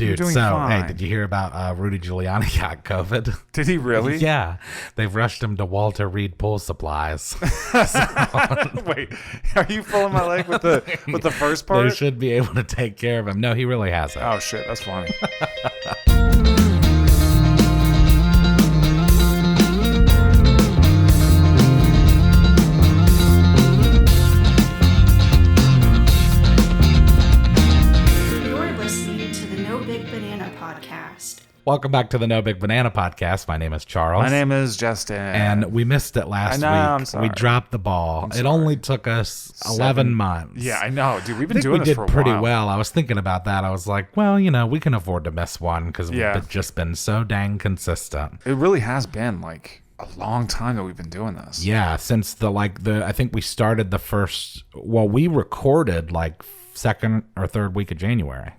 Dude, doing so, fine. hey, did you hear about Rudy Giuliani got COVID? Did he really? Yeah. They've rushed him to Walter Reed Pool Supplies. Wait, are you pulling my leg with the first part? They should be able to take care of him. No, he really hasn't. Oh, shit. That's funny. Welcome back to the No Big Banana Podcast. My name is Charles. My name is Justin. And we missed it last week. I'm sorry. We dropped the ball. It only took us 11 months. Yeah, I know. Dude, we've been I think doing we this for a did pretty while. well. I was thinking about that. I was like, well, we can afford to miss one because we've just been so dang consistent. It really has been like a long time that we've been doing this. Yeah, since I think we started we recorded like second or third week of January.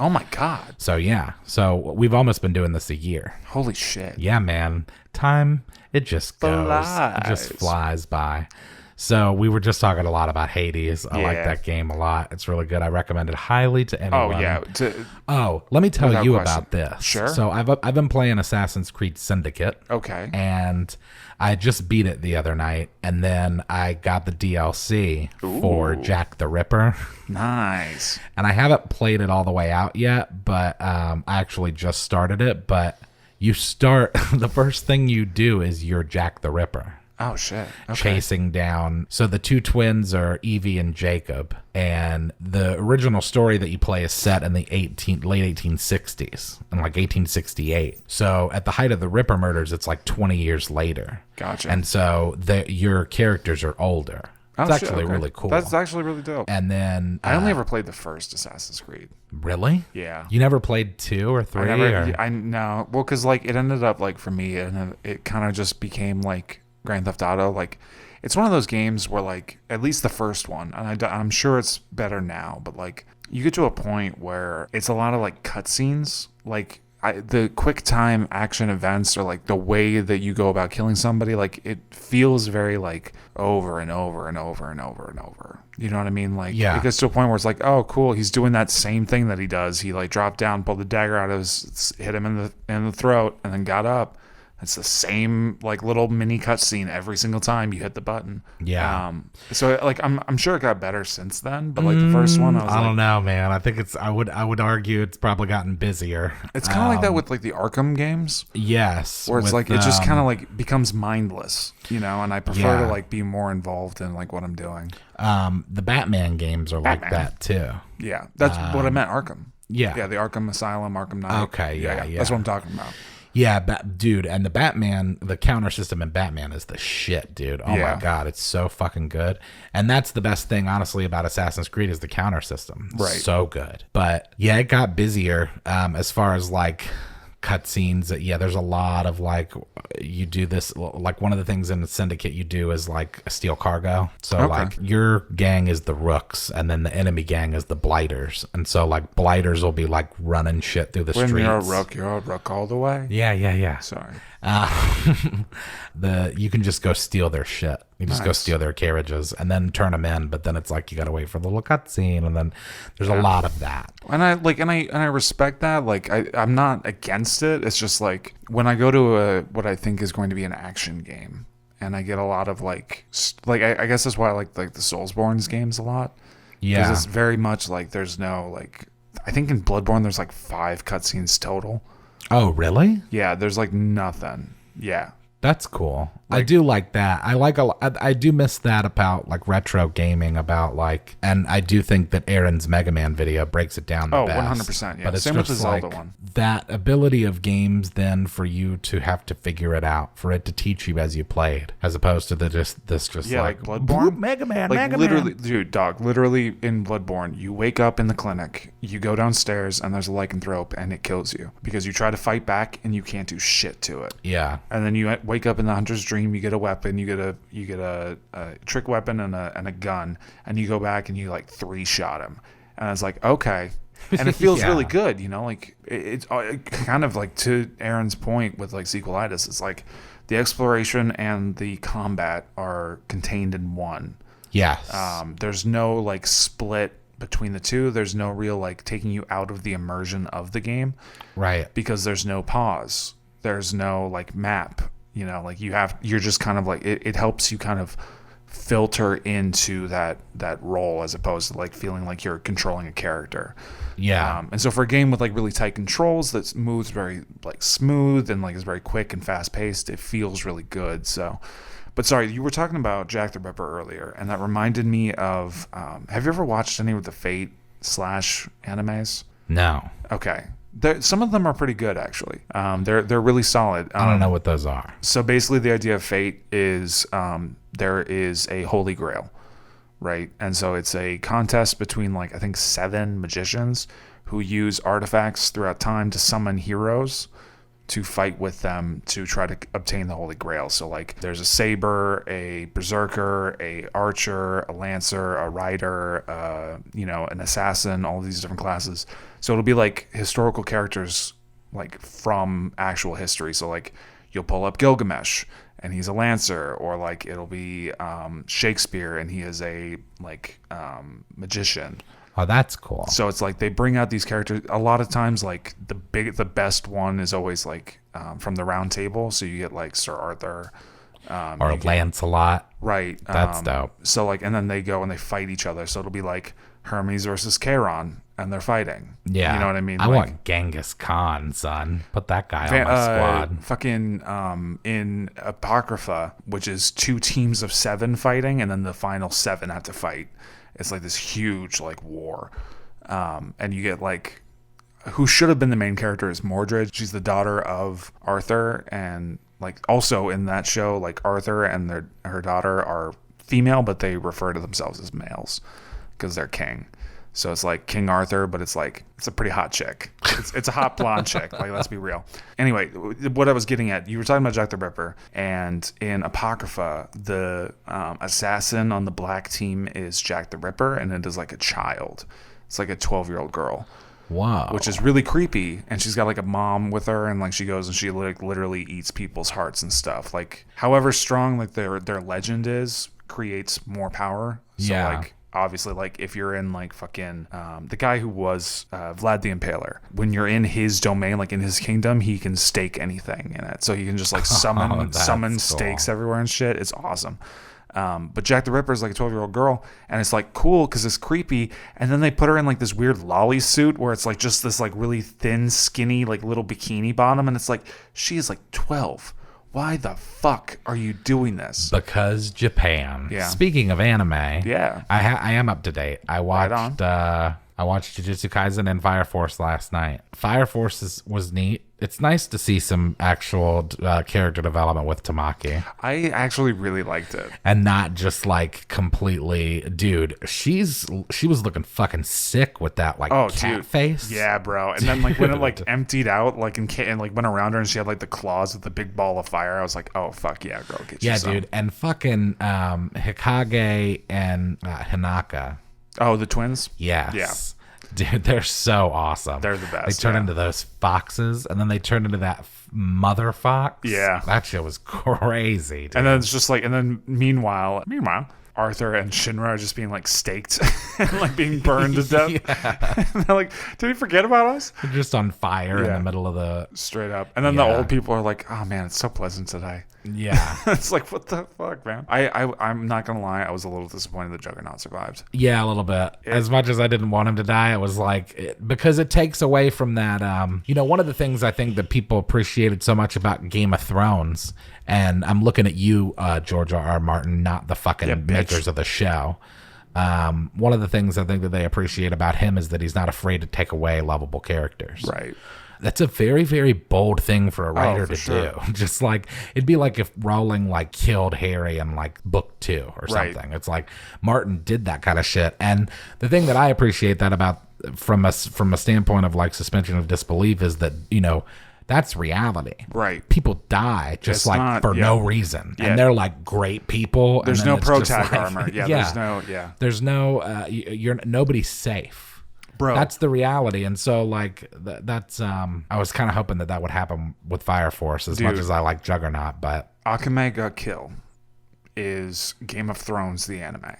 Oh my God. So yeah. So we've almost been doing this a year. Holy shit. Yeah, man. Time, it just goes. Flies. It just flies by. So we were just talking a lot about Hades. I like that game a lot. It's really good. I recommend it highly to anyone. Oh, yeah. Let me tell you question. about this. Sure. So I've been playing Assassin's Creed Syndicate. Okay. And I just beat it the other night, and then I got the DLC for Jack the Ripper. Nice. And I haven't played it all the way out yet, but I actually just started it. But you start, the first thing you do is you're Jack the Ripper. Oh, shit. Okay. Chasing down. So the two twins are Evie and Jacob. And the original story that you play is set in the late 1860s, in like 1868. So at the height of the Ripper murders, it's like 20 years later. Gotcha. And so your characters are older. It's actually really cool. That's actually really dope. And then I only ever played the first Assassin's Creed. Really? Yeah. You never played 2 or 3? No. Well, because like it ended up like for me, and it kind of just became like Grand Theft Auto. Like it's one of those games where like at least the first one, and I'm sure it's better now, but like you get to a point where it's a lot of like cutscenes, like the quick time action events, or like the way that you go about killing somebody, like it feels very like over and over and over and over and over. You know what I mean? Like it gets to a point where it's like, oh cool, he's doing that same thing that he does. He like dropped down, pulled the dagger out of hit him in the throat, and then got up. It's the same like little mini cutscene every single time you hit the button. Yeah. So like I'm sure it got better since then, but like the first one, I don't know, man. I think I would argue it's probably gotten busier. It's kind of like that with like the Arkham games. Yes. Where it's like it just kind of like becomes mindless, and I prefer to like be more involved in like what I'm doing. The Batman games are like that too. Yeah, that's what I meant. Arkham. Yeah. Yeah, the Arkham Asylum, Arkham Knight. Okay. Yeah. That's what I'm talking about. Yeah, dude, and the counter system in Batman is the shit, dude. Oh my God, it's so fucking good. And that's the best thing, honestly, about Assassin's Creed is the counter system. Right. So good. But yeah, it got busier as far as like cutscenes. Yeah, there's a lot of like, you do this, like one of the things in the Syndicate you do is like a steal cargo. So like your gang is the Rooks, and then the enemy gang is the Blighters. And so like Blighters will be like running shit through the streets. When you're a Rook all the way? Yeah. Sorry. You can just go steal their shit. You just go steal their carriages and then turn them in. But then it's like you got to wait for the little cutscene, and then there's a lot of that. And I respect that. Like I'm not against it. It's just like when I go to what I think is going to be an action game, and I get a lot of I guess that's why I like the Soulsborne games a lot. Yeah, because it's very much like there's no like, I think in Bloodborne there's like 5 cutscenes total. Oh, really? Yeah, there's like nothing. Yeah. That's cool. I do like that. I do miss that about like retro gaming, about like, and I do think that Aaron's Mega Man video breaks it down the best. 100%. Yeah. But it's Same just with the like Zelda one. That ability of games then for you to have to figure it out, for it to teach you as you played, as opposed to like Bloodborne, Mega Man, like Mega literally, Man. dude, dog. Literally in Bloodborne, you wake up in the clinic, you go downstairs, and there's a lycanthrope, and it kills you because you try to fight back and you can't do shit to it. Yeah. And then you wake up in the hunter's dream, you get a weapon, you get a trick weapon and a gun, and you go back and you like 3-shot him, and it's like, okay. And it feels really good, like it's kind of like, to Aaron's point with like sequelitis, it's like the exploration and the combat are contained in one. Yes. There's no like split between the two. There's no real like taking you out of the immersion of the game, right? Because there's no pause, there's no like map, you know, like you're just kind of like it helps you kind of filter into that role as opposed to like feeling like you're controlling a character. Yeah. And so for a game with like really tight controls that moves very like smooth and like is very quick and fast paced, it feels really good. So, but sorry, you were talking about Jack the Ripper earlier, and that reminded me of. Have you ever watched any of the Fate / animes? No. Okay. Some of them are pretty good, actually. They're really solid. I don't know what those are. So basically, the idea of Fate is there is a holy grail, right? And so it's a contest between like I think 7 magicians who use artifacts throughout time to summon heroes to fight with them to try to obtain the holy grail. So like there's a saber, a berserker, a archer, a lancer, a rider, an assassin, all these different classes. So it'll be like historical characters like from actual history. So like you'll pull up Gilgamesh and he's a lancer, or like it'll be Shakespeare and he is a like magician. Oh, that's cool. So it's like they bring out these characters. A lot of times, like the best one is always like from the Round Table. So you get like Sir Arthur, or Lancelot. Right. That's dope. So like, and then they go and they fight each other. So it'll be like Hermes versus Charon, and they're fighting. Yeah, you know what I mean. I want Genghis Khan, son. Put that guy on my squad. Fucking in Apocrypha, which is 2 teams of 7 fighting, and then the final 7 have to fight. It's like this huge like war, and you get like who should have been the main character is Mordred. She's the daughter of Arthur, and like also in that show, like Arthur and her daughter are female, but they refer to themselves as males because they're king. So it's like King Arthur, but it's like it's a pretty hot chick. It's a hot blonde chick. Like, let's be real. Anyway, what I was getting at, you were talking about Jack the Ripper, and in Apocrypha, the assassin on the black team is Jack the Ripper, and it is like a child. It's like a 12-year-old girl. Wow. Which is really creepy, and she's got like a mom with her, and like she goes and she like literally eats people's hearts and stuff. Like, however strong like their legend is, creates more power. So like obviously, like if you're in like fucking the guy who was Vlad the Impaler, when you're in his domain, like in his kingdom, he can stake anything in it. So you can just like summon cool. stakes everywhere and shit. It's awesome. But Jack the Ripper is like a 12-year-old girl, and it's like cool because it's creepy. And then they put her in like this weird lolly suit where it's like just this like really thin, skinny, like little bikini bottom, and it's like she is like 12. Why the fuck are you doing this? Because Japan. Yeah. Speaking of anime, yeah, I am up to date. I watched JiuJitsu Kaizen and Fire Force last night. Fire Force was neat. It's nice to see some actual character development with Tamaki. I actually really liked it, and not just like completely, dude. She was looking fucking sick with that like cat face. Yeah, bro. And then like when it like emptied out, like and like went around her, and she had like the claws with the big ball of fire. I was like, oh fuck yeah, girl, get you some. Dude. And fucking Hikage and Hinaka. Oh, the twins. Yes. Yeah. Dude, they're so awesome. They're the best. They turn into those foxes, and then they turn into that mother fox. Yeah. That shit was crazy, dude. And then it's just like, and then meanwhile, Arthur and Shinra are just being like staked and like being burned to death. Yeah. And they're like, did he forget about us? They're just on fire in the middle of the... Straight up. And then the old people are like, oh man, it's so pleasant today. Yeah. It's like, what the fuck, man? I'm not going to lie. I was a little disappointed that Juggernaut survived. Yeah, a little bit. As much as I didn't want him to die, it was like, because it takes away from that, one of the things I think that people appreciated so much about Game of Thrones, and I'm looking at you, George R.R. Martin, not the fucking makers of the show. One of the things I think that they appreciate about him is that he's not afraid to take away lovable characters. Right. That's a very, very bold thing for a writer to do. Just like, it'd be like if Rowling like killed Harry in like book 2 or something. It's like Martin did that kind of shit. And the thing that I appreciate that about from a standpoint of like suspension of disbelief is that, that's reality. Right. People die just for no reason. Yeah. And they're like great people. There's no pro-tag like, armor. There's no, nobody's safe. Bro. That's the reality. And so like that's I was kind of hoping that would happen with Fire Force as much as I like Juggernaut, but Akameka kill is Game of Thrones the anime.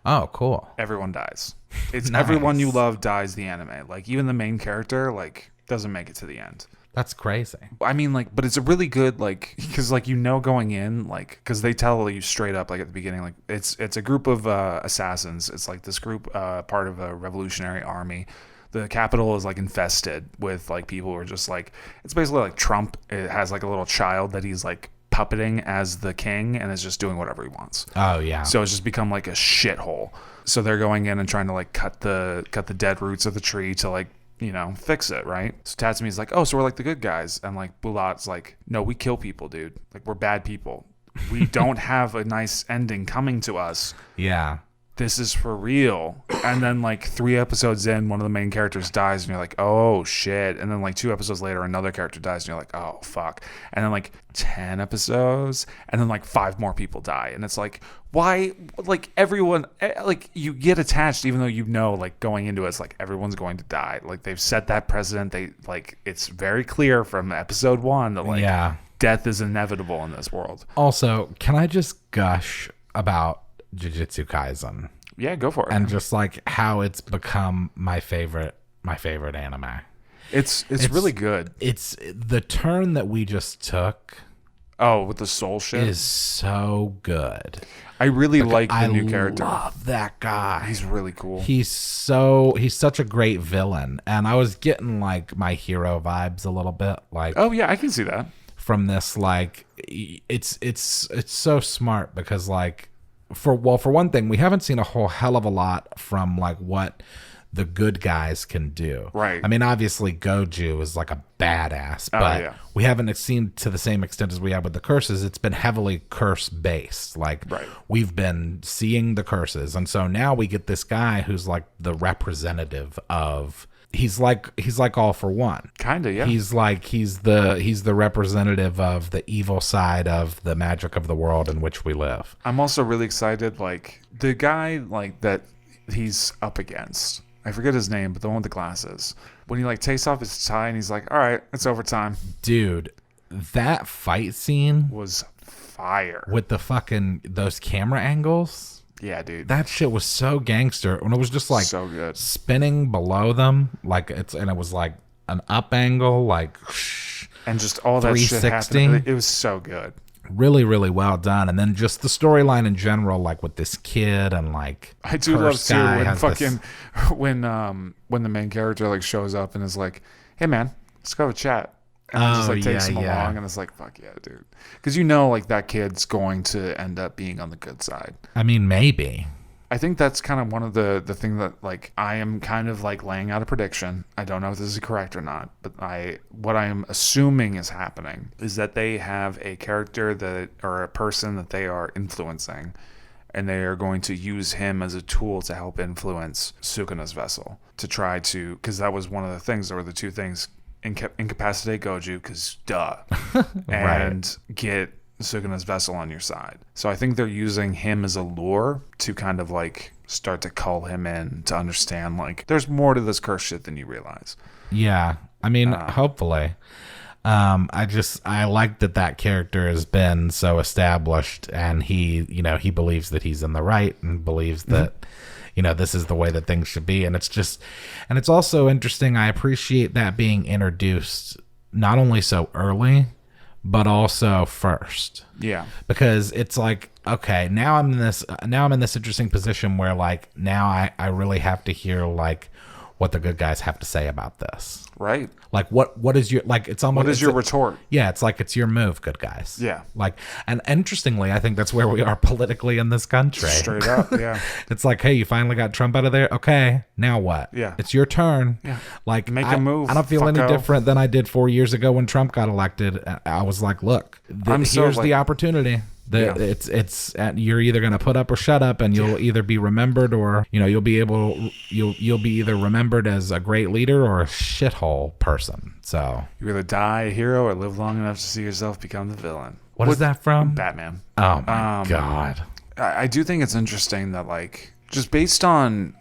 Oh, cool. Everyone dies. It's everyone you love dies the anime. Like even the main character like doesn't make it to the end. That's crazy. I mean, like, but it's a really good, like, because, like, going in, like, because they tell you straight up, like, at the beginning, like, it's a group of assassins. It's, like, this group, part of a revolutionary army. The capital is, like, infested with, like, people who are just, like, it's basically, like, Trump. It has, like, a little child that he's, like, puppeting as the king and is just doing whatever he wants. Oh, yeah. So it's just become, like, a shithole. So they're going in and trying to, like, cut the dead roots of the tree to, like, fix it, right? So Tatsumi's like, oh, so we're like the good guys. And like Bulat's like, no, we kill people, dude. Like we're bad people. We don't have a nice ending coming to us. Yeah. This is for real. And then like 3 episodes in, one of the main characters dies and you're like, oh shit. And then like 2 episodes later, another character dies and you're like, oh fuck. And then like 10 episodes and then like 5 more people die. And it's like, why? Like everyone, like you get attached even though like going into it, it's like everyone's going to die. Like they've set that precedent. They like, it's very clear from episode 1 that like death is inevitable in this world. Also, can I just gush about JiuJitsu Kaizen? Yeah, go for it. And just like how it's become my favorite anime. It's really good. It's the turn that we just took. Oh, with the soul shit is so good. I really like the new character. I love that guy. He's really cool. He's such a great villain, and I was getting like My Hero vibes a little bit. Like, oh yeah, I can see that from this. Like, it's so smart because like. For one thing, we haven't seen a whole hell of a lot from like what the good guys can do. Right. I mean, obviously Goju is like a badass, but we haven't seen to the same extent as we have with the curses. It's been heavily curse based. Like we've been seeing the curses. And so now we get this guy who's like the representative of he's like All for One. Kind of, yeah. He's the representative of the evil side of the magic of the world in which we live. I'm also really excited, like the guy like that he's up against. I forget his name, but the one with the glasses. When he like takes off his tie and he's like, all right, it's overtime. Dude, that fight scene was fire. With the fucking those camera angles. Yeah, dude. That shit was so gangster. When it was just like so good. Spinning below them, like and it was like an up angle, like and just all that shit happened. It was so good. Really, really well done. And then just the storyline in general, like with this kid and like I do love too when fucking when the main character like shows up and is like, hey man, let's go have a chat. And just like takes him along and it's like, fuck yeah, dude. Because like that kid's going to end up being on the good side. I mean, maybe. I think that's kind of one of the thing that like I am kind of like laying out a prediction. I don't know if this is correct or not, but what I am assuming is happening is that they have a character or a person that they are influencing, and they are going to use him as a tool to help influence Sukuna's vessel to try to, because that was one of the things. There were the 2 things. Incapacitate Goju, because duh, and get Sukuna's vessel on your side. So I think they're using him as a lure to kind of like start to call him in to understand like there's more to this curse shit than you realize. Yeah, I mean, hopefully. I like that character has been so established, and he believes that he's in the right and believes that. This is the way that things should be. And it's also interesting. I appreciate that being introduced not only so early, but also first. Yeah. Because it's like, okay, now I'm in this interesting position where like, now I really have to hear like what the good guys have to say about this. Right. Like what is your, like, it's almost, what is your retort? Yeah. It's like, it's your move, good guys. Yeah. Like, and interestingly, I think that's where we are politically in this country. Straight up. Yeah. It's like, hey, you finally got Trump out of there. Okay. Now what? Yeah. It's your turn. Yeah. Like, make a move. I don't feel any different than I did 4 years ago when Trump got elected. I was like, look, here's the opportunity. It's you're either going to put up or shut up, and you'll either be remembered or you'll be either remembered as a great leader or a shithole person. So you either die a hero or live long enough to see yourself become the villain. What is that from? Batman. Oh my god. I do think it's interesting that like just based on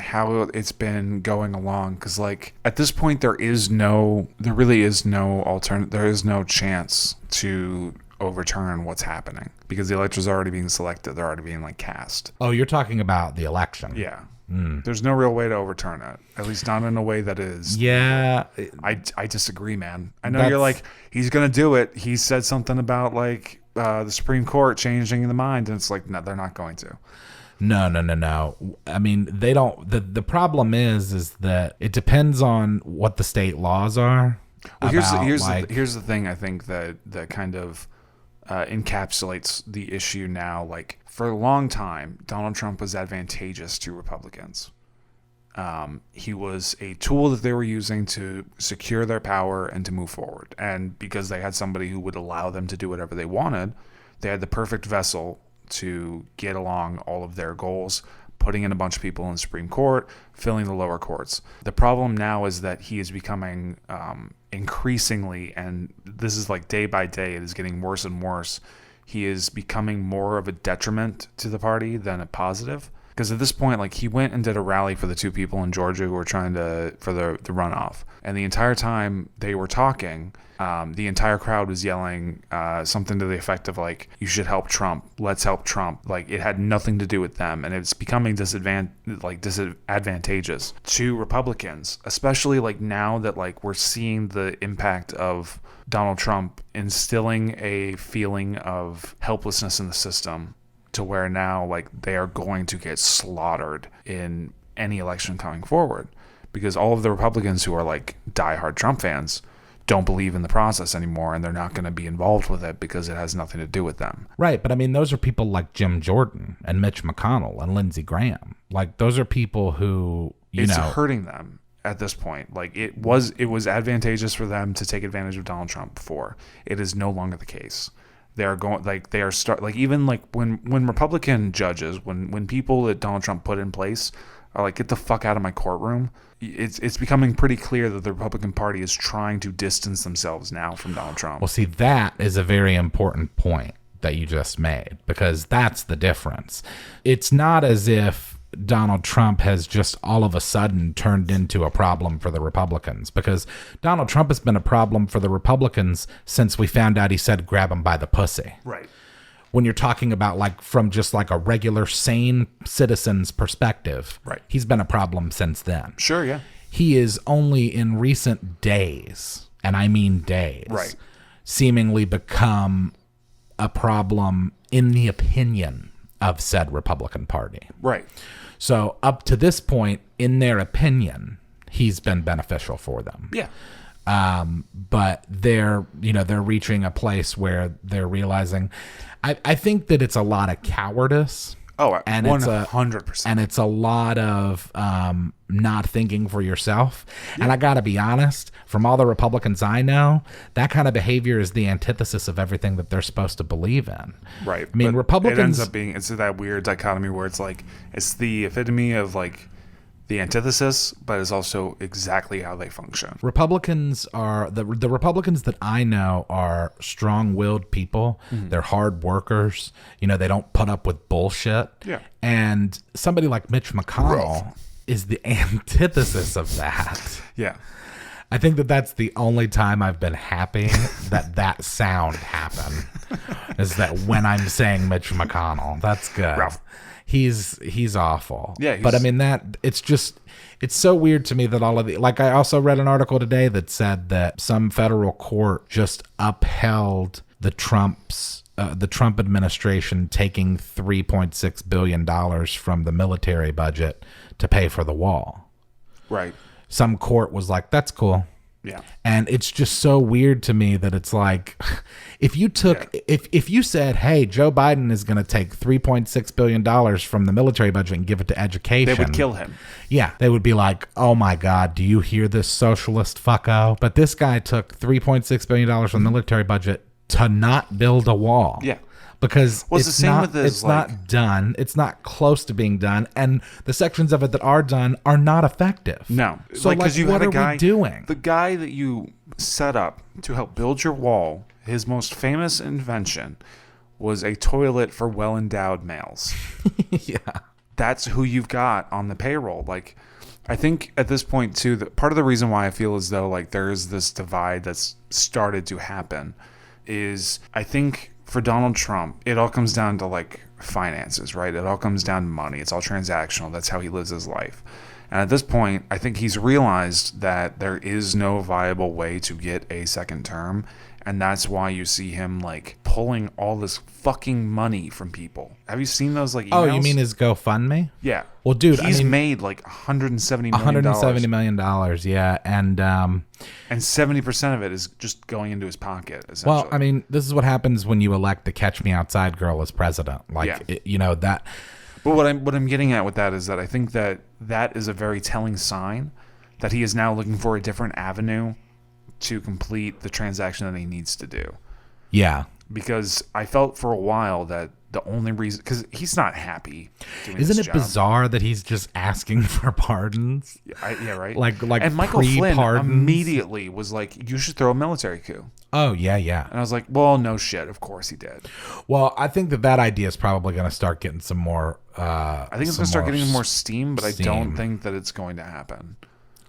how it's been going along, because like at this point there really is no alternative. There is no chance to overturn what's happening because the electors are already being selected. They're already being like cast. Oh, you're talking about the election. Yeah. There's no real way to overturn it, at least not in a way that is. Yeah. I disagree, man. I know you're like, he's going to do it. He said something about like the Supreme Court changing the mind, and it's like, no, they're not going to. No. I mean, they don't. The problem is that it depends on what the state laws are. Well, here's the thing. I think that kind of encapsulates the issue now. Like, for a long time, Donald Trump was advantageous to Republicans. He was a tool that they were using to secure their power and to move forward. And because they had somebody who would allow them to do whatever they wanted, they had the perfect vessel to get along all of their goals, putting in a bunch of people in the Supreme Court, filling the lower courts. The problem now is that he is becoming increasingly, and this is like day by day, it is getting worse and worse. He is becoming more of a detriment to the party than a positive. Because at this point, like, he went and did a rally for the two people in Georgia who were trying for the runoff. And the entire time they were talking, the entire crowd was yelling something to the effect of, like, you should help Trump. Let's help Trump. Like, it had nothing to do with them. And it's becoming disadvantageous to Republicans, especially, like, now that, like, we're seeing the impact of Donald Trump instilling a feeling of helplessness in the system, to where now, like, they are going to get slaughtered in any election coming forward, because all of the Republicans who are like diehard Trump fans don't believe in the process anymore, and they're not going to be involved with it because it has nothing to do with them. Right, but I mean, those are people like Jim Jordan and Mitch McConnell and Lindsey Graham. Like, those are people who, it's hurting them at this point. Like, it was advantageous for them to take advantage of Donald Trump before. It is no longer the case. They are going, like, they are even like when Republican judges, when people that Donald Trump put in place are like, get the fuck out of my courtroom, it's becoming pretty clear that the Republican Party is trying to distance themselves now from Donald Trump. Well, see, that is a very important point that you just made, because that's the difference. It's not as if Donald Trump has just all of a sudden turned into a problem for the Republicans, because Donald Trump has been a problem for the Republicans since we found out he said grab him by the pussy. Right. When you're talking about, like, from just like a regular sane citizen's perspective, right, he's been a problem since then. Sure, yeah. He is only in recent days, and I mean days, right, seemingly become a problem in the opinion of said Republican Party. Right. So up to this point, in their opinion, he's been beneficial for them. Yeah. But they're reaching a place where they're realizing, I think that it's a lot of cowardice. Oh, and 100%. And it's a lot of not thinking for yourself. Yeah. And I got to be honest, from all the Republicans I know, that kind of behavior is the antithesis of everything that they're supposed to believe in. Right. I mean, Republicans... It ends up being, it's that weird dichotomy where it's like, it's the epitome of, like, the antithesis, but it's also exactly how they function. Republicans are the Republicans that I know are strong-willed people. Mm-hmm. They're hard workers. They don't put up with bullshit. Yeah. And somebody like Mitch McConnell is the antithesis of that. Yeah. I think that's the only time I've been happy that sound happened, is that when I'm saying Mitch McConnell. That's good. Ralph. He's awful. Yeah, but I mean, it's so weird to me that all of the, like, I also read an article today that said that some federal court just upheld the Trump administration taking $3.6 billion from the military budget to pay for the wall. Right. Some court was like, that's cool. Yeah. And it's just so weird to me that it's like, if you said, hey, Joe Biden is going to take $3.6 billion from the military budget and give it to education, they would kill him. Yeah. They would be like, oh my God, do you hear this socialist fucko? But this guy took $3.6 billion from the military budget to not build a wall. Yeah. Because it's not done. It's not close to being done. And the sections of it that are done are not effective. No. So, like, what are we doing? The guy that you set up to help build your wall, his most famous invention was a toilet for well-endowed males. Yeah. That's who you've got on the payroll. Like, I think at this point, too, part of the reason why I feel as though, like, there is this divide that's started to happen is, I think, for Donald Trump, it all comes down to like finances, right? It all comes down to money. It's all transactional. That's how he lives his life. And at this point, I think he's realized that there is no viable way to get a second term. And that's why you see him like pulling all this fucking money from people. Have you seen those like emails? Oh, you mean his GoFundMe? Yeah. Well, dude, he's made like $170 million. $170 million, yeah. And 70% of it is just going into his pocket, essentially. Well, I mean, this is what happens when you elect the Catch Me Outside girl as president. Like, that. But what I'm getting at with that is that I think that is a very telling sign that he is now looking for a different avenue to complete the transaction that he needs to do. Yeah. Because I felt for a while that the only reason, because he's not happy doing Isn't this it job. Bizarre that he's just asking for pardons? Yeah, right. Like and Michael Flynn pardons? immediately was like, "You should throw a military coup." Oh yeah. And I was like, "Well, no shit. Of course he did." Well, I think that idea is probably going to start getting some more. I think it's going to start getting more steam, but I don't think that it's going to happen.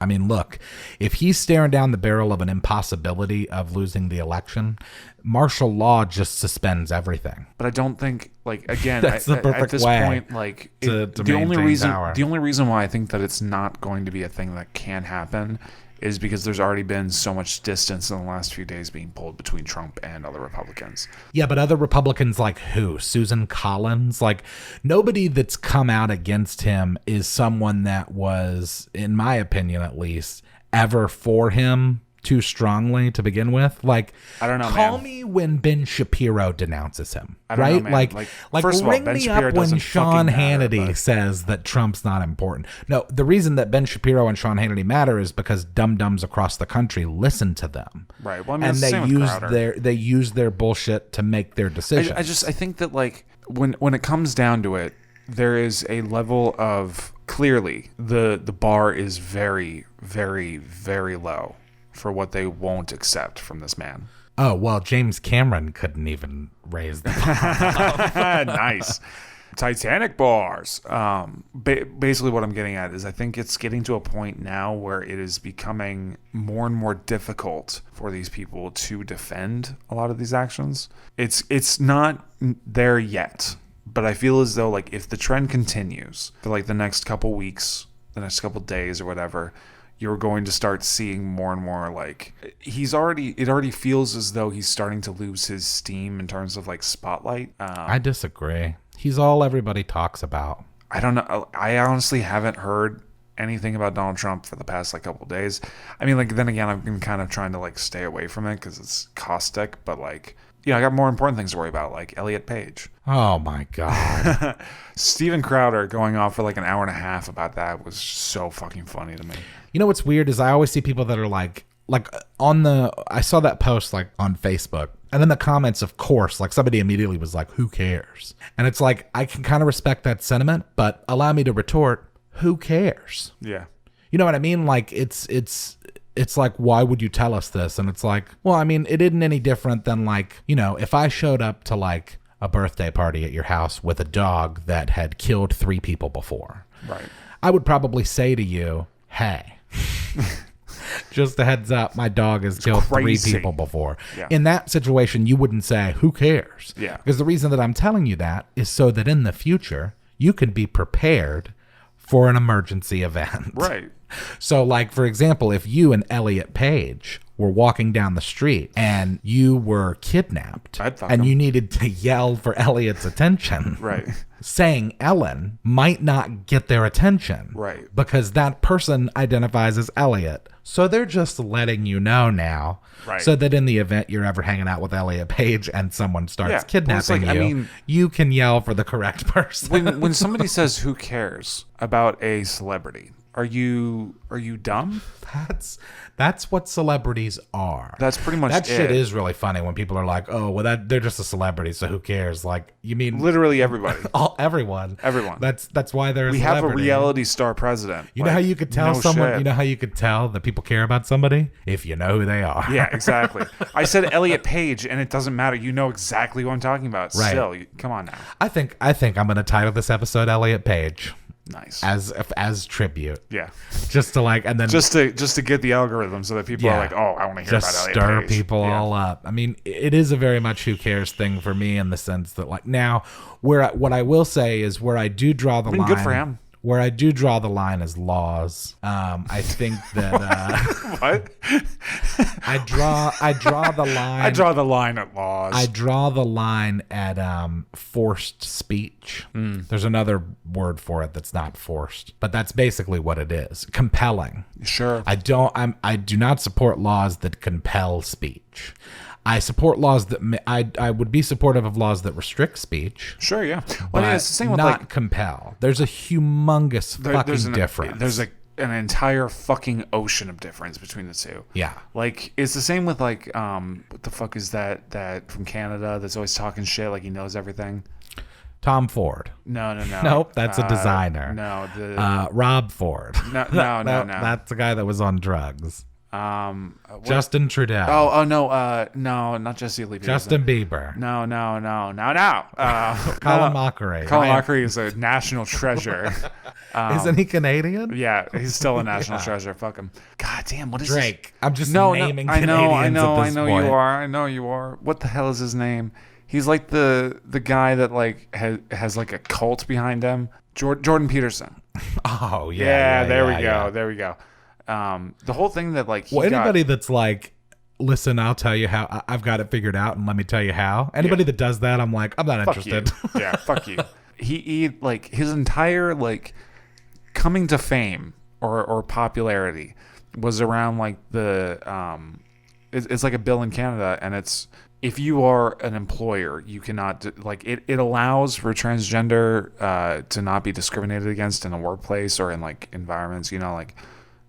I mean, look, if he's staring down the barrel of an impossibility of losing the election, martial law just suspends everything. But I don't think, like, again, that's the perfect at this way point, like, the only reason why I think that it's not going to be a thing that can happen is because there's already been so much distance in the last few days being pulled between Trump and other Republicans. Yeah, but other Republicans like who? Susan Collins? Like, nobody that's come out against him is someone that was, in my opinion at least, ever for him too strongly to begin with. Like, I don't know, call man. me when Ben Shapiro denounces him, I don't know, right? man. Like first of all, ring Ben me Shapiro up when doesn't Sean fucking matter, Hannity but- says that Trump's not important. No, the reason that Ben Shapiro and Sean Hannity matter is because dum-dums across the country listen to them. Right. Well, I mean, and it's the same with Crowder. they use their bullshit to make their decisions. I think that, like, when it comes down to it, there is a level of, clearly the bar is very, very, very low for what they won't accept from this man. Oh, well, James Cameron couldn't even raise the bar. Nice. Titanic bars. Basically what I'm getting at is I think it's getting to a point now where it is becoming more and more difficult for these people to defend a lot of these actions. It's not there yet, but I feel as though, like, if the trend continues for like the next couple weeks, the next couple days or whatever, you're going to start seeing more and more, like, it already feels as though he's starting to lose his steam in terms of, like, spotlight. I disagree. He's all everybody talks about. I don't know. I honestly haven't heard anything about Donald Trump for the past, like, couple days. I mean, like, then again, I've been kind of trying to, like, stay away from it because it's caustic, but, like, I got more important things to worry about, like Elliot Page. Oh my God. Steven Crowder going off for like an hour and a half about that was so fucking funny to me. You know what's weird is I always see people that are like I saw that post like on Facebook, and then the comments, of course, like somebody immediately was like, who cares? And it's like, I can kind of respect that sentiment, but allow me to retort, who cares? Yeah. You know what I mean? Like it's like, why would you tell us this? And it's like, well, I mean, it isn't any different than, like, you know, if I showed up to like a birthday party at your house with a dog that had killed 3 people before. Right. I would probably say to you, hey, just a heads up, my dog has killed crazy. 3 people before. Yeah. In that situation, you wouldn't say, who cares? Yeah. Because the reason that I'm telling you that is so that in the future, you can be prepared for an emergency event. Right. So, like, for example, if you and Elliot Page were walking down the street and you were kidnapped and you needed to yell for Elliot's attention, right, saying Ellen might not get their attention, right, because that person identifies as Elliot. So they're just letting you know now, right, so that in the event you're ever hanging out with Elliot Page and someone starts kidnapping you, you can yell for the correct person. When somebody says, who cares about a celebrity? Are you dumb? That's what celebrities are. That's pretty much that shit is really funny when people are like, oh, well, they're just a celebrity, so who cares? Like, you mean literally everybody? Everyone. That's why they're. We have a reality star president. You know how you could tell someone? Shit. You know how you could tell that people care about somebody if you know who they are. Yeah, exactly. I said Elliot Page, and it doesn't matter. You know exactly what I'm talking about. Right. Still, come on now. I think I'm going to title this episode Elliot Page. Nice. As tribute. Yeah. Just to like, and then just to get the algorithm so that people are like, oh, I want to hear about Elliot stir Page. people all up. I mean, it is a very much who cares thing for me in the sense that like now what I will say is where I do draw the line. Good for him. Where I do draw the line is laws. I think that what? I draw the line. I draw the line at laws. I draw the line at forced speech. There's another word for it that's not forced, but that's basically what it is. Compelling. Sure. I do not support laws that compel speech. I support laws that I would be supportive of laws that restrict speech. Sure, yeah. Well, it's the same with not compel. There's a humongous fucking difference. There's an entire fucking ocean of difference between the two. Yeah. Like it's the same with like what the fuck is that from Canada that's always talking shit like he knows everything? Tom Ford. No. Nope, that's a designer. No, Rob Ford. No. That's the guy that was on drugs. Justin Trudeau. Oh no, no, not Jesse Lee Peterson. Justin Bieber. No. Colin Mockery. Colin Mockery is a national treasure. Isn't he Canadian? Yeah, he's still a national treasure. Fuck him. God damn, what is Drake? His... I'm just naming Canadians at this point. I know you are. What the hell is his name? He's like the guy that like has like a cult behind him. Jordan Peterson. Oh yeah. There we go. The whole thing that like anybody that's like, listen, I'll tell you how I've got it figured out, and let me tell you how. Anybody that does that, I'm like, I'm not interested. Yeah, fuck you. He like his entire like coming to fame or popularity was around like the it's like a bill in Canada, and it's if you are an employer, you cannot like it allows for transgender to not be discriminated against in the workplace or in like environments, you know, like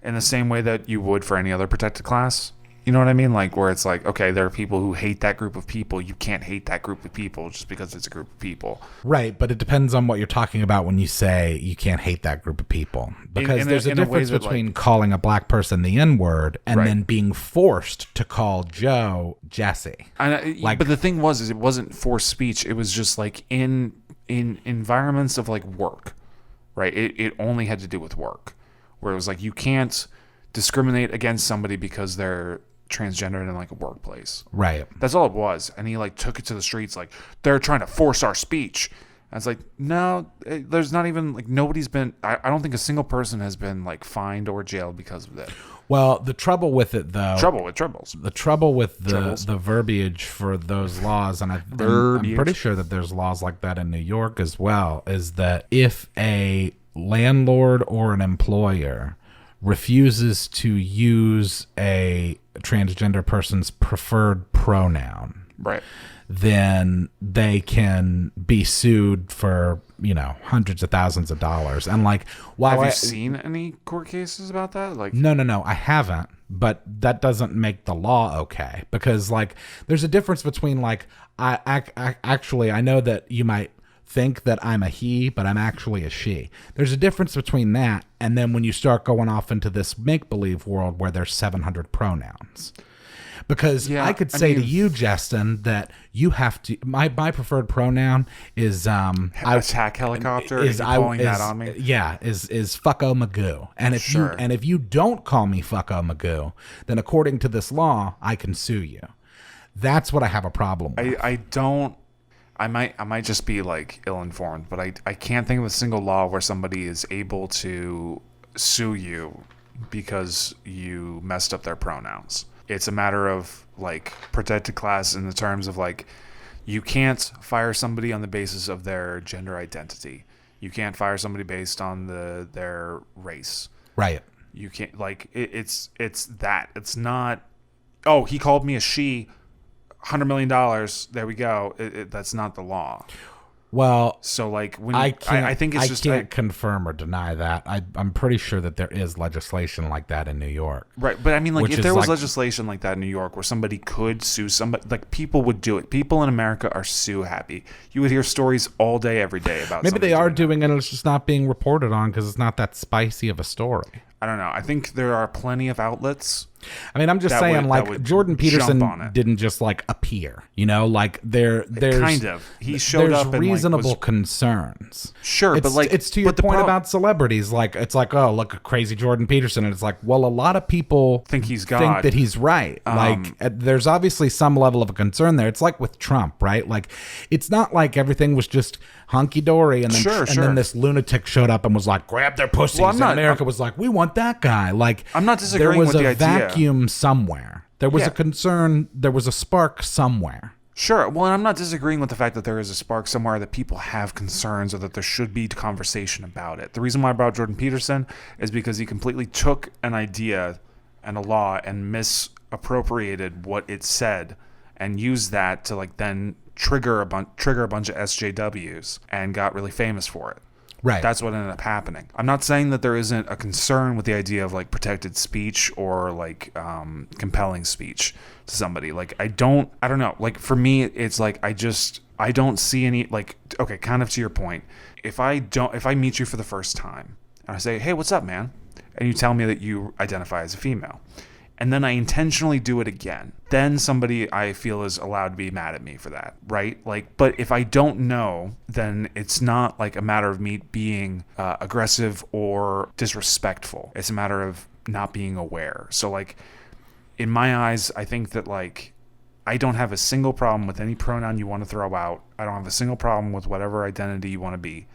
in the same way that you would for any other protected class. You know what I mean? Like where it's like, okay, there are people who hate that group of people. You can't hate that group of people just because it's a group of people. Right, but it depends on what you're talking about when you say you can't hate that group of people. Because there's a difference between calling a black person the N-word and then being forced to call Joe Jesse. But the thing was it wasn't forced speech. It was just like in environments of like work, right? It only had to do with work. Where it was like you can't discriminate against somebody because they're transgender in like a workplace. Right. That's all it was. And he like took it to the streets like they're trying to force our speech. And it's like, no, there's not even like nobody's been I don't think a single person has been like fined or jailed because of that. Well, the trouble with it though. The trouble with the verbiage for those laws, and I'm pretty sure that there's laws like that in New York as well, is that if a landlord or an employer refuses to use a transgender person's preferred pronoun, right, then they can be sued for, you know, hundreds of thousands of dollars. And like, have you seen any court cases about that? Like, no, I haven't. But that doesn't make the law okay, because like, there's a difference between like, I know that you might think that I'm a he, but I'm actually a she. There's a difference between that and then when you start going off into this make-believe world where there's 700 pronouns. Because I could say to you, Justin, that you have to. My preferred pronoun is attack helicopter. Is pulling that on me? Yeah, is fucko magoo. And if you don't call me fucko magoo, then according to this law, I can sue you. That's what I have a problem with. I might just be like ill-informed, but I can't think of a single law where somebody is able to sue you because you messed up their pronouns. It's a matter of like protected class in the terms of like you can't fire somebody on the basis of their gender identity. You can't fire somebody based on their race. Right. You can't like it's that. It's not, oh, he called me a she. $100 million. There we go. That's not the law. Well, so like when I think it's just can't confirm or deny that. I'm pretty sure that there is legislation like that in New York. Right, but I mean, like if there was legislation like that in New York where somebody could sue somebody, like people would do it. People in America are sue happy. You would hear stories all day, every day about. Maybe they are doing it, and it's just not being reported on because it's not that spicy of a story. I don't know. I think there are plenty of outlets. I mean, I'm just saying, like, Jordan Peterson didn't just like appear, you know, like there's kind of, he showed up and reasonable like, concerns. Sure. But like, it's to your point about celebrities. Like, it's like, oh, look, a crazy Jordan Peterson. And it's like, well, a lot of people think he's God. Think that he's right. Like, there's obviously some level of a concern there. It's like with Trump, right? Like, it's not like everything was just hunky-dory and then then this lunatic showed up and was like, grab their pussies. And America was like, we want that guy. Like, I'm not disagreeing with the idea. There was a vacuum somewhere. There was a concern. There was a spark somewhere. Sure. Well, and I'm not disagreeing with the fact that there is a spark somewhere, that people have concerns, or that there should be conversation about it. The reason why I brought Jordan Peterson is because he completely took an idea and a law and misappropriated what it said and used that to like then trigger a bunch of SJWs and got really famous for it. Right. That's what ended up happening. I'm not saying that there isn't a concern with the idea of like protected speech or like compelling speech to somebody. Like I don't know. Like for me, it's like I don't see any, like, okay, kind of to your point. If I meet you for the first time and I say, hey, what's up, man? And you tell me that you identify as a female, and then I intentionally do it again, then somebody I feel is allowed to be mad at me for that, right? Like, but if I don't know, then it's not like a matter of me being aggressive or disrespectful. It's a matter of not being aware. So like, in my eyes, I think that like, I don't have a single problem with any pronoun you want to throw out. I don't have a single problem with whatever identity you want to be.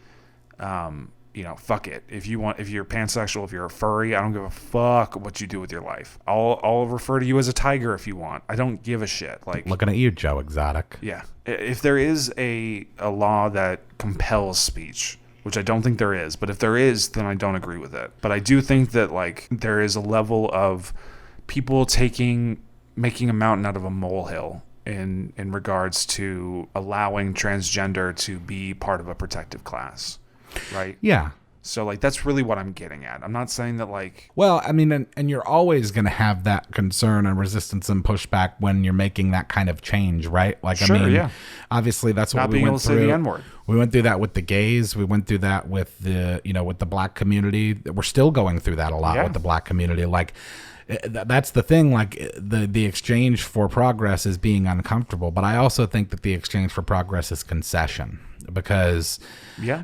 You know, fuck it. If you're pansexual, if you're a furry, I don't give a fuck what you do with your life. I'll refer to you as a tiger if you want. I don't give a shit. Like, looking at you, Joe Exotic. Yeah. If there is a law that compels speech, which I don't think there is, but if there is, then I don't agree with it. But I do think that like there is a level of people making a mountain out of a molehill in regards to allowing transgender to be part of a protective class. Right. Yeah. So like that's really what I'm getting at. I'm not saying that like. Well, I mean, and you're always going to have that concern and resistance and pushback when you're making that kind of change, right? Like, sure, I mean, yeah. Obviously that's what not we being went able to through. Say the N-word. We went through that with the gays. We went through that with the, you know, with the black community. We're still going through that a lot with the black community. Like, that's the thing. Like the exchange for progress is being uncomfortable, but I also think that the exchange for progress is concession, because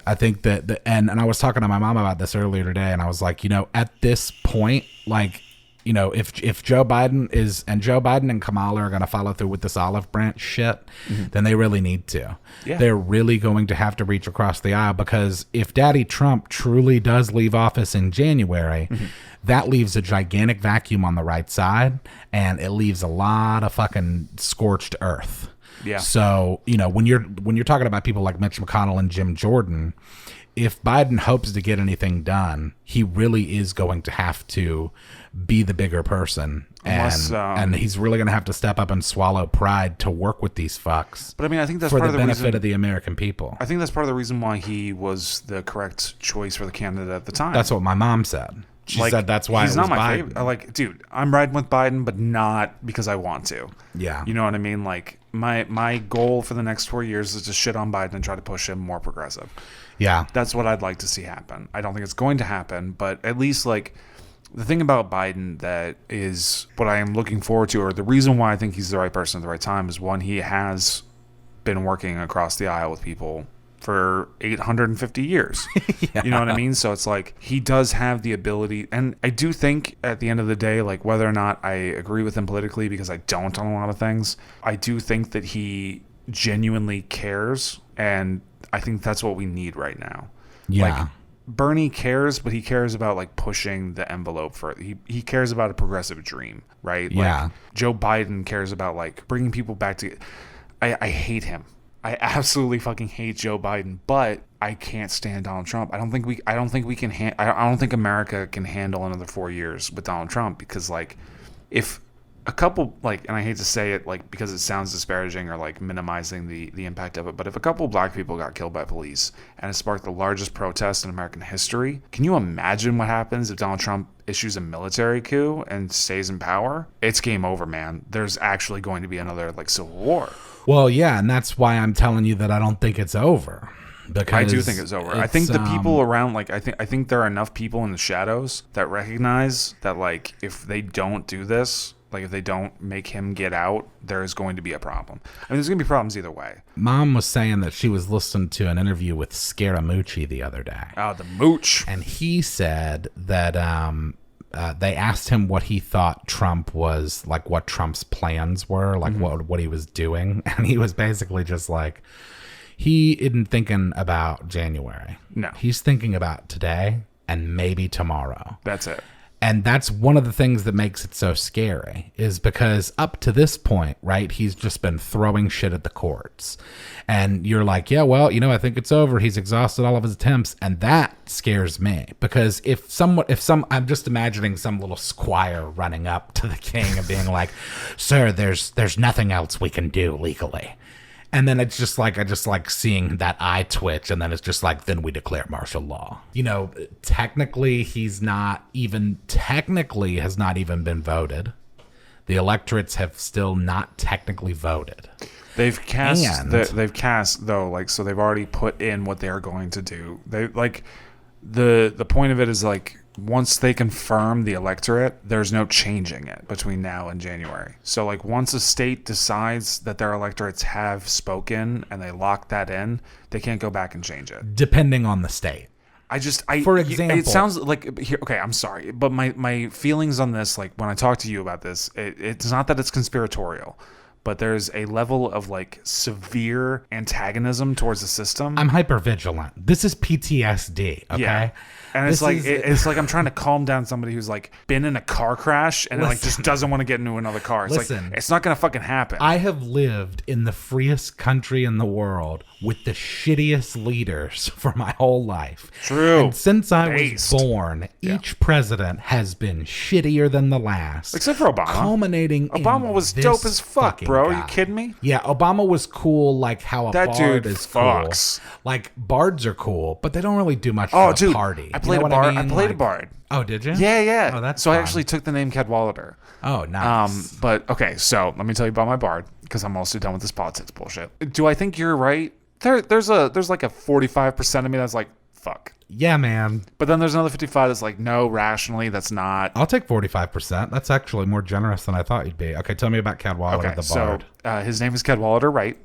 I think that and I was talking to my mom about this earlier today, and I was like, you know, at this point, like, you know, if Joe Biden and Kamala are going to follow through with this olive branch shit, then they really need to. Yeah. They're really going to have to reach across the aisle, because if Daddy Trump truly does leave office in January, that leaves a gigantic vacuum on the right side, and it leaves a lot of fucking scorched earth. Yeah. So, you know, when you're talking about people like Mitch McConnell and Jim Jordan, if Biden hopes to get anything done, he really is going to have to be the bigger person. And he's really going to have to step up and swallow pride to work with these fucks. But I mean, I think that's for part the of the benefit reason, of the American people. I think that's part of the reason why he was the correct choice for the candidate at the time. That's what my mom said. She said that's why he's it was not my Biden. favorite. Like, dude, I'm riding with Biden, but not because I want to. Yeah. You know what I mean? Like, my goal for the next 4 years is to shit on Biden and try to push him more progressive. Yeah. That's what I'd like to see happen. I don't think it's going to happen, but at least, like, the thing about Biden that is what I am looking forward to, or the reason why I think he's the right person at the right time, is one, he has been working across the aisle with people for 850 years. Yeah. You know what I mean? So it's like he does have the ability, and I do think at the end of the day, like, whether or not I agree with him politically, because I don't on a lot of things, I do think that he genuinely cares, and I think that's what we need right now. Yeah. Like, Bernie cares, but he cares about like pushing the envelope for it. He cares about a progressive dream, right? Yeah. Like, Joe Biden cares about like bringing people back to. I hate him. I absolutely fucking hate Joe Biden, but I can't stand Donald Trump. I don't think we can. I don't think America can handle another 4 years with Donald Trump, because like, if a couple, like, and I hate to say it, like, because it sounds disparaging or like minimizing the impact of it, but if a couple black people got killed by police and it sparked the largest protest in American history, can you imagine what happens if Donald Trump issues a military coup and stays in power? It's game over, man. There's actually going to be another like civil war. Well, yeah, and that's why I'm telling you that I don't think it's over. Because I do think it's over. I think the people around, like, I think there are enough people in the shadows that recognize that, like, if they don't do this, like, if they don't make him get out, there is going to be a problem. I mean, there's going to be problems either way. Mom was saying that she was listening to an interview with Scaramucci the other day. Oh, the mooch. And he said that they asked him what he thought Trump was, like, what Trump's plans were, like, what he was doing. And he was basically just like, he isn't thinking about January. No. He's thinking about today and maybe tomorrow. That's it. And that's one of the things that makes it so scary, is because up to this point, right, he's just been throwing shit at the courts. And you're like, yeah, well, I think it's over. He's exhausted all of his attempts. And that scares me, because I'm just imagining some little squire running up to the king and being like, sir, there's nothing else we can do legally. And then it's just like, I just like seeing that eye twitch. And then it's just like, then we declare martial law. Technically, has not even been voted. The electorates have still not technically voted. They've cast, though, like, so they've already put in what they're going to do. They, like, the point of it is, like, once they confirm the electorate, there's no changing it between now and January. So, like, once a state decides that their electorates have spoken and they lock that in, they can't go back and change it. Depending on the state. For example, it sounds like, okay, I'm sorry, but my feelings on this, like, when I talk to you about this, it's not that it's conspiratorial, but there's a level of, like, severe antagonism towards the system. I'm hypervigilant. This is PTSD, okay? Yeah. And it's like I'm trying to calm down somebody who's, like, been in a car crash and like just doesn't want to get into another car. It's like, it's not going to fucking happen. I have lived in the freest country in the world with the shittiest leaders for my whole life. True. And since I was born, each president has been shittier than the last. Except for Obama. Culminating Obama was dope as fuck, bro. Are you kidding me? Yeah, Obama was cool, like how that bard dude is fucks. Cool. Like, bards are cool, but they don't really do much for a party. I played a bard. I played a bard. Oh, did you? Yeah. Oh, that's so fun. I actually took the name Cadwallader. Oh, nice. But okay, so let me tell you about my bard, because I'm also done with this politics bullshit. Do I think you're right? There's like a 45% of me that's like, fuck. Yeah, man. But then there's another 55 that's like, no, rationally, that's not. I'll take 45%. That's actually more generous than I thought you'd be. Okay, tell me about Cadwallader, the bard. So his name is Cadwallader, right?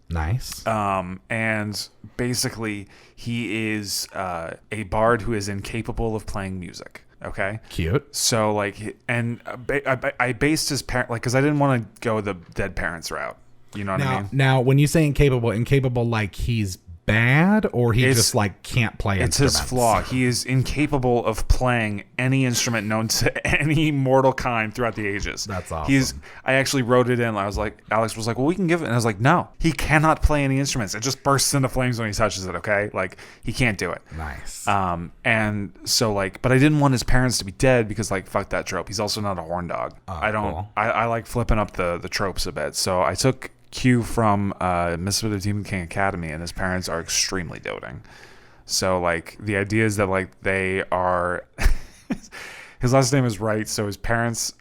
Nice. And basically, he is a bard who is incapable of playing music. Okay. Cute. So, like, and I based his parent, like, because I didn't want to go the dead parents route. You know what I mean? Now, when you say incapable, like he's bad, or he just like can't play instruments? It's his flaw. He is incapable of playing any instrument known to any mortal kind throughout the ages. That's awesome. I actually wrote it in. I was like, Alex was like, well, we can give it. And I was like, no, he cannot play any instruments. It just bursts into flames when he touches it. Okay. Like, he can't do it. Nice. And so, like, but I didn't want his parents to be dead, because, like, fuck that trope. He's also not a horn dog. Cool. I like flipping up the tropes a bit. So I took Q from Mississippi Demon King Academy, and his parents are extremely doting. So, like, the idea is that, like, they are his last name is Wright, so his parents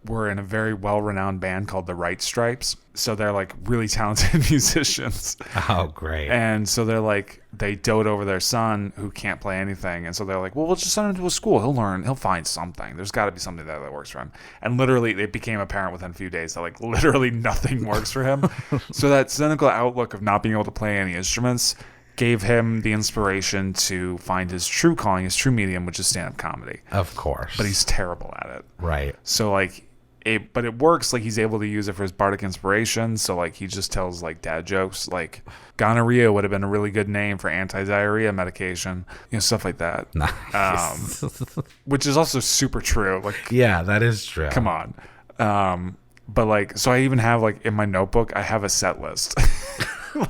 were in a very well-renowned band called the Wright Stripes. So they're, like, really talented musicians. Oh, great. And so they're like, they dote over their son who can't play anything. And so they're like, well, we'll just send him to a school. He'll learn. He'll find something. There's got to be something that works for him. And literally, it became apparent within a few days that, like, literally nothing works for him. So that cynical outlook of not being able to play any instruments gave him the inspiration to find his true calling, his true medium, which is stand-up comedy. Of course. But he's terrible at it. Right. So, like, but it works. Like, he's able to use it for his bardic inspiration. So, like, he just tells, like, dad jokes. Like, gonorrhea would have been a really good name for anti-diarrhea medication. Stuff like that. Nice. Which is also super true. Like, yeah, that is true. Come on. But, like, so I even have, like, in my notebook, I have a set list.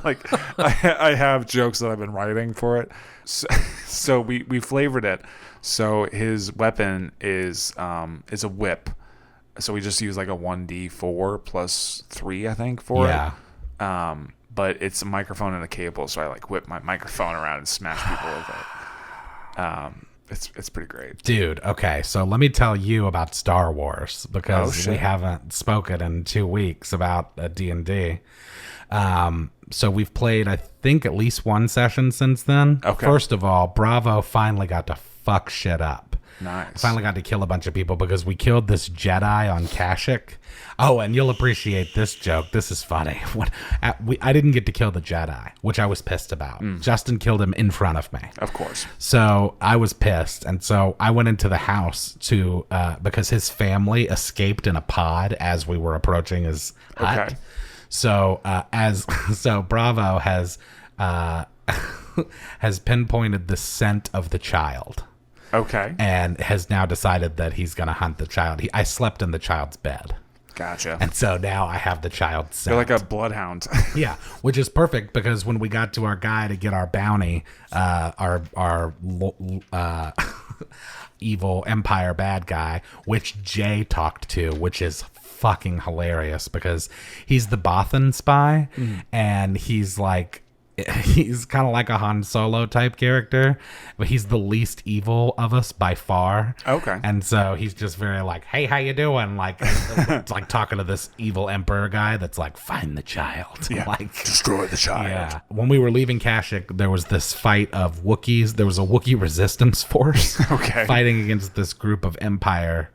Like, I have jokes that I've been writing for it. So we flavored it. So his weapon is a whip. So we just use like a 1d4 plus 3, I think, for it. But it's a microphone and a cable, so I like whip my microphone around and smash people with it. It's pretty great. Dude, okay, so let me tell you about Star Wars, because we haven't spoken in 2 weeks about D&D. So we've played, I think, at least one session since then. Okay. First of all, Bravo finally got to fuck shit up. Nice. Finally got to kill a bunch of people because we killed this Jedi on Kashyyyk. Oh, and you'll appreciate this joke. This is funny. I didn't get to kill the Jedi, which I was pissed about. Justin killed him in front of me. Of course. So I was pissed. And so I went into the house to, because his family escaped in a pod as we were approaching his hut. Okay. So, so Bravo has pinpointed the scent of the child. Okay. And has now decided that he's going to hunt the child. I slept in the child's bed. Gotcha. And so now I have the child's scent. You're like a bloodhound. Yeah, which is perfect because when we got to our guy to get our bounty, our evil Empire bad guy, which Jay talked to, which is fucking hilarious because he's the Bothan spy, and he's kind of like a Han Solo type character, but he's the least evil of us by far. Okay. And so he's just very like, hey, how you doing? Like, it's like talking to this evil emperor guy that's like, find the child. Yeah. Like, destroy the child. Yeah. When we were leaving Kashyyyk, there was this fight of Wookiees. There was a Wookiee resistance force Okay. fighting against this group of Empire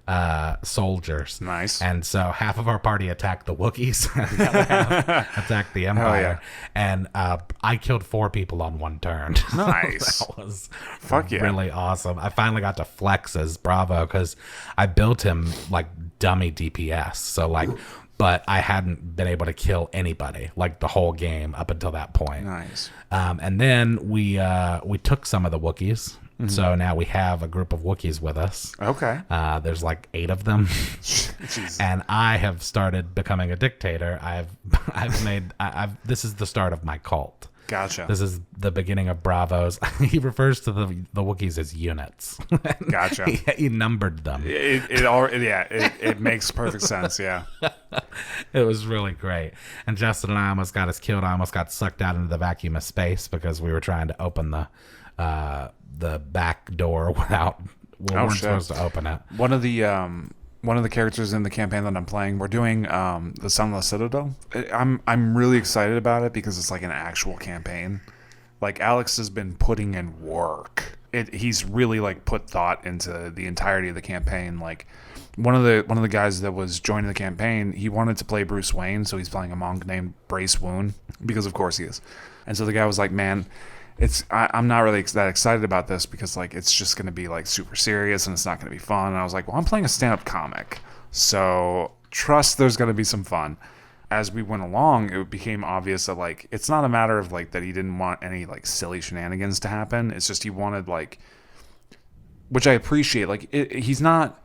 soldiers. Nice. And so half of our party attacked the Wookiees, and the other half attacked the Empire. And I killed 4 people on one turn. Nice. That was Fuck yeah. really awesome. I finally got to flex as Bravo because I built him like dummy DPS. So like, but I hadn't been able to kill anybody like the whole game up until that point. Nice. And then we took some of the Wookiees. So now we have a group of Wookiees with us. Okay. There's like 8 of them. Jeez. And I have started becoming a dictator. This is the start of my cult. Gotcha. This is the beginning of Bravo's. He refers to the Wookiees as units. Gotcha. He numbered them. It makes perfect sense. Yeah. It was really great. And Justin and I almost got us killed. I almost got sucked out into the vacuum of space because we were trying to open the back door without. We weren't supposed to open it. One of the characters in the campaign that I'm playing, we're doing the Sunless Citadel. I'm really excited about it because it's like an actual campaign. Like Alex has been putting in work. He's really like put thought into the entirety of the campaign. Like one of the guys that was joining the campaign, he wanted to play Bruce Wayne, so he's playing a monk named Brace Woon because of course he is. And so the guy was like, man, I'm not really that excited about this because like it's just going to be like super serious and it's not going to be fun. And I was like, well, I'm playing a stand-up comic, so trust there's going to be some fun. As we went along, it became obvious that like it's not a matter of like that he didn't want any like silly shenanigans to happen. It's just he wanted like, which I appreciate. Like he's not.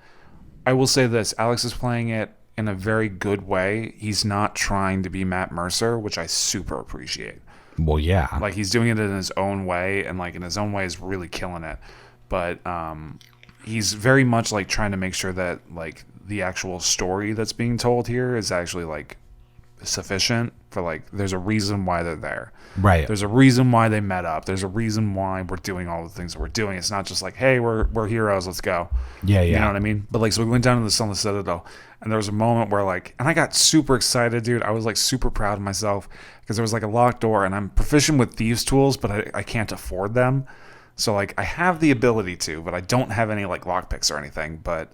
I will say this: Alex is playing it in a very good way. He's not trying to be Matt Mercer, which I super appreciate. Well, yeah. Like he's doing it in his own way, and like in his own way is really killing it. But he's very much like trying to make sure that like the actual story that's being told here is actually like sufficient for like there's a reason why they're there. Right. There's a reason why they met up. There's a reason why we're doing all the things that we're doing. It's not just like, hey, we're heroes, let's go. Yeah, yeah. You know what I mean? But like so we went down to the Sunless Citadel, and there was a moment where like, and I got super excited, dude. I was like super proud of myself because there was like a locked door, and I'm proficient with thieves tools, but I can't afford them. So like I have the ability to, but I don't have any like lockpicks or anything. But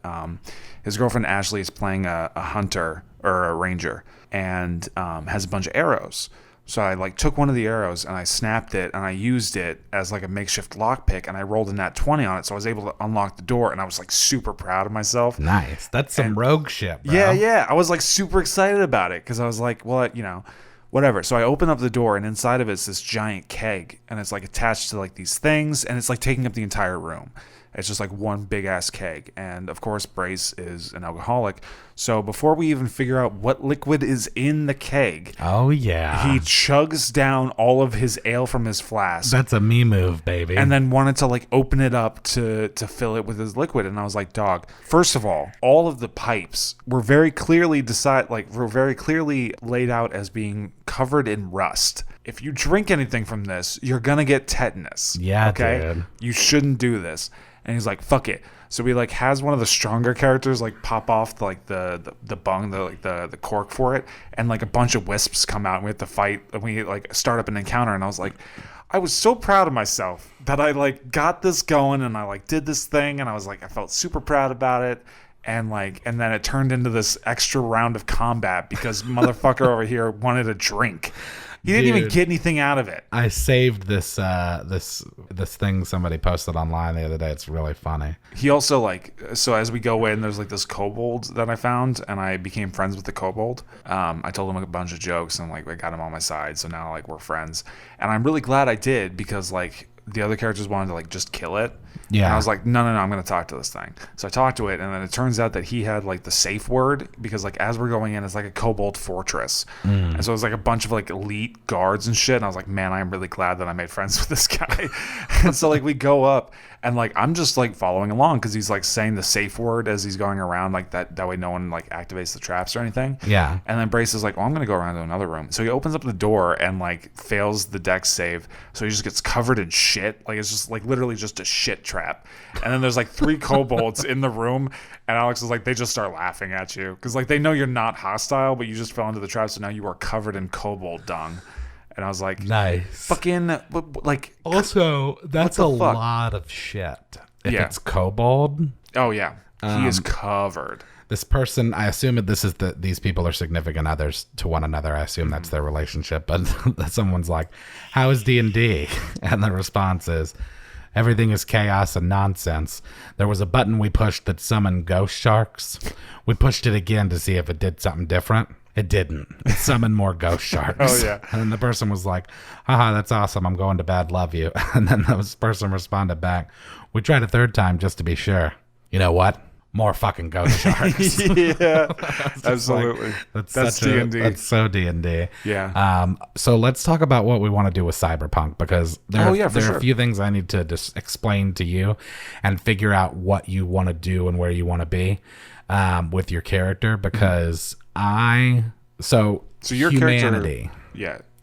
his girlfriend Ashley is playing a hunter or a ranger and has a bunch of arrows. So I like took one of the arrows and I snapped it and I used it as like a makeshift lockpick and I rolled a nat 20 on it. So I was able to unlock the door and I was like super proud of myself. Nice. That's some rogue shit, bro. Yeah. I was like super excited about it because I was like, well, you know, whatever. So I open up the door and inside of it's this giant keg and it's like attached to like these things and it's like taking up the entire room. It's just like one big ass keg. And of course, Brace is an alcoholic. So before we even figure out what liquid is in the keg, oh yeah, he chugs down all of his ale from his flask. That's a me move, baby. And then wanted to like open it up to fill it with his liquid. And I was like, dog, first of all of the pipes were very clearly laid out as being covered in rust. if you drink anything from this, you're going to get tetanus. Yeah, okay? dude. You shouldn't do this. And he's like, fuck it. So he like has one of the stronger characters like pop off like the bung, the cork for it, and like a bunch of wisps come out and we have to fight and we like start up an encounter. And I was like, I was so proud of myself that I like got this going and I like did this thing and I was like, I felt super proud about it. And then it turned into this extra round of combat because motherfucker over here wanted a drink. He didn't even get anything out of it. I saved this this thing somebody posted online the other day. It's really funny. He also like, so as we go in, there's like this kobold that I found, and I became friends with the kobold. I told him a bunch of jokes, and like I got him on my side, so now like we're friends. And I'm really glad I did because like the other characters wanted to like just kill it. Yeah. And I was like, no, I'm going to talk to this thing. So I talked to it, and then it turns out that he had like the safe word because like as we're going in, it's like a kobold fortress. And so it was like a bunch of like elite guards and shit. And I was like, man, I'm really glad that I made friends with this guy. And so like we go up, and like I'm just like following along because he's like saying the safe word as he's going around like that way no one like activates the traps or anything. Yeah. And then Brace is like, I'm going to go around to another room. So he opens up the door and like fails the dex save. So he just gets covered in shit. Like it's just like literally just a shit trap. And then there's like 3 kobolds in the room, and Alex is like, they just start laughing at you because like they know you're not hostile, but you just fell into the trap, so now you are covered in kobold dung. And I was like, nice. Fucking like. Also, that's a lot of shit. If it's kobold. Oh yeah, he is covered. This person, I assume these people are significant others to one another. I assume that's their relationship. But someone's like, "How is D&D?" And the response is, "Everything is chaos and nonsense. There was a button we pushed that summoned ghost sharks. We pushed it again to see if it did something different. It didn't. It summoned more ghost sharks." Oh, yeah. And then the person was like, haha, that's awesome. I'm going to bed. Love you. And then this person responded back, "We tried a third time just to be sure. You know what? More fucking ghost sharks." Yeah, absolutely. Like, that's D&D. That's so D&D. Yeah. So let's talk about what we want to do with Cyberpunk, because there are a few things I need to just explain to you and figure out what you want to do and where you want to be with your character, because so your humanity.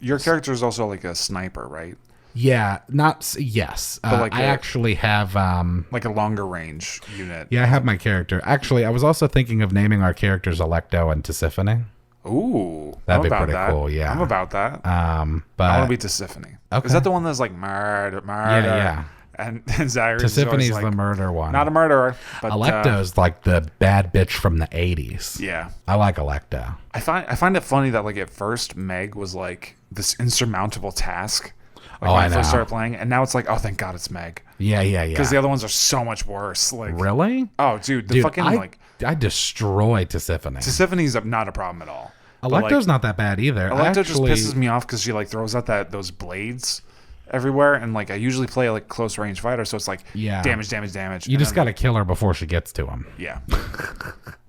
Your character is also like a sniper, right? Yeah, yes. But like I actually have like a longer range unit. Yeah, I have my character. Actually, I was also thinking of naming our characters Electo and Tisiphone. Ooh, that'd be pretty cool. Yeah, I'm about that. But I want to be Tisiphone. Okay. Is that the one that's like murder? Yeah. And Zachary Tisiphone's like, the murder one. Not a murderer. But Electo's like the bad bitch from the 80s. Yeah. I like Electo. I find it funny that like at first Meg was like this insurmountable task. Like when I first started playing, and now it's like, oh, thank God it's Meg. Yeah. Because the other ones are so much worse. Like, really? Oh, dude, fucking I destroy Tisiphone. Tisiphone's not a problem at all. Electo's not that bad either. Electo just pisses me off because she like throws out those blades everywhere, and like I usually play like close range fighter, so it's like damage. You just got to kill her before she gets to him. Yeah.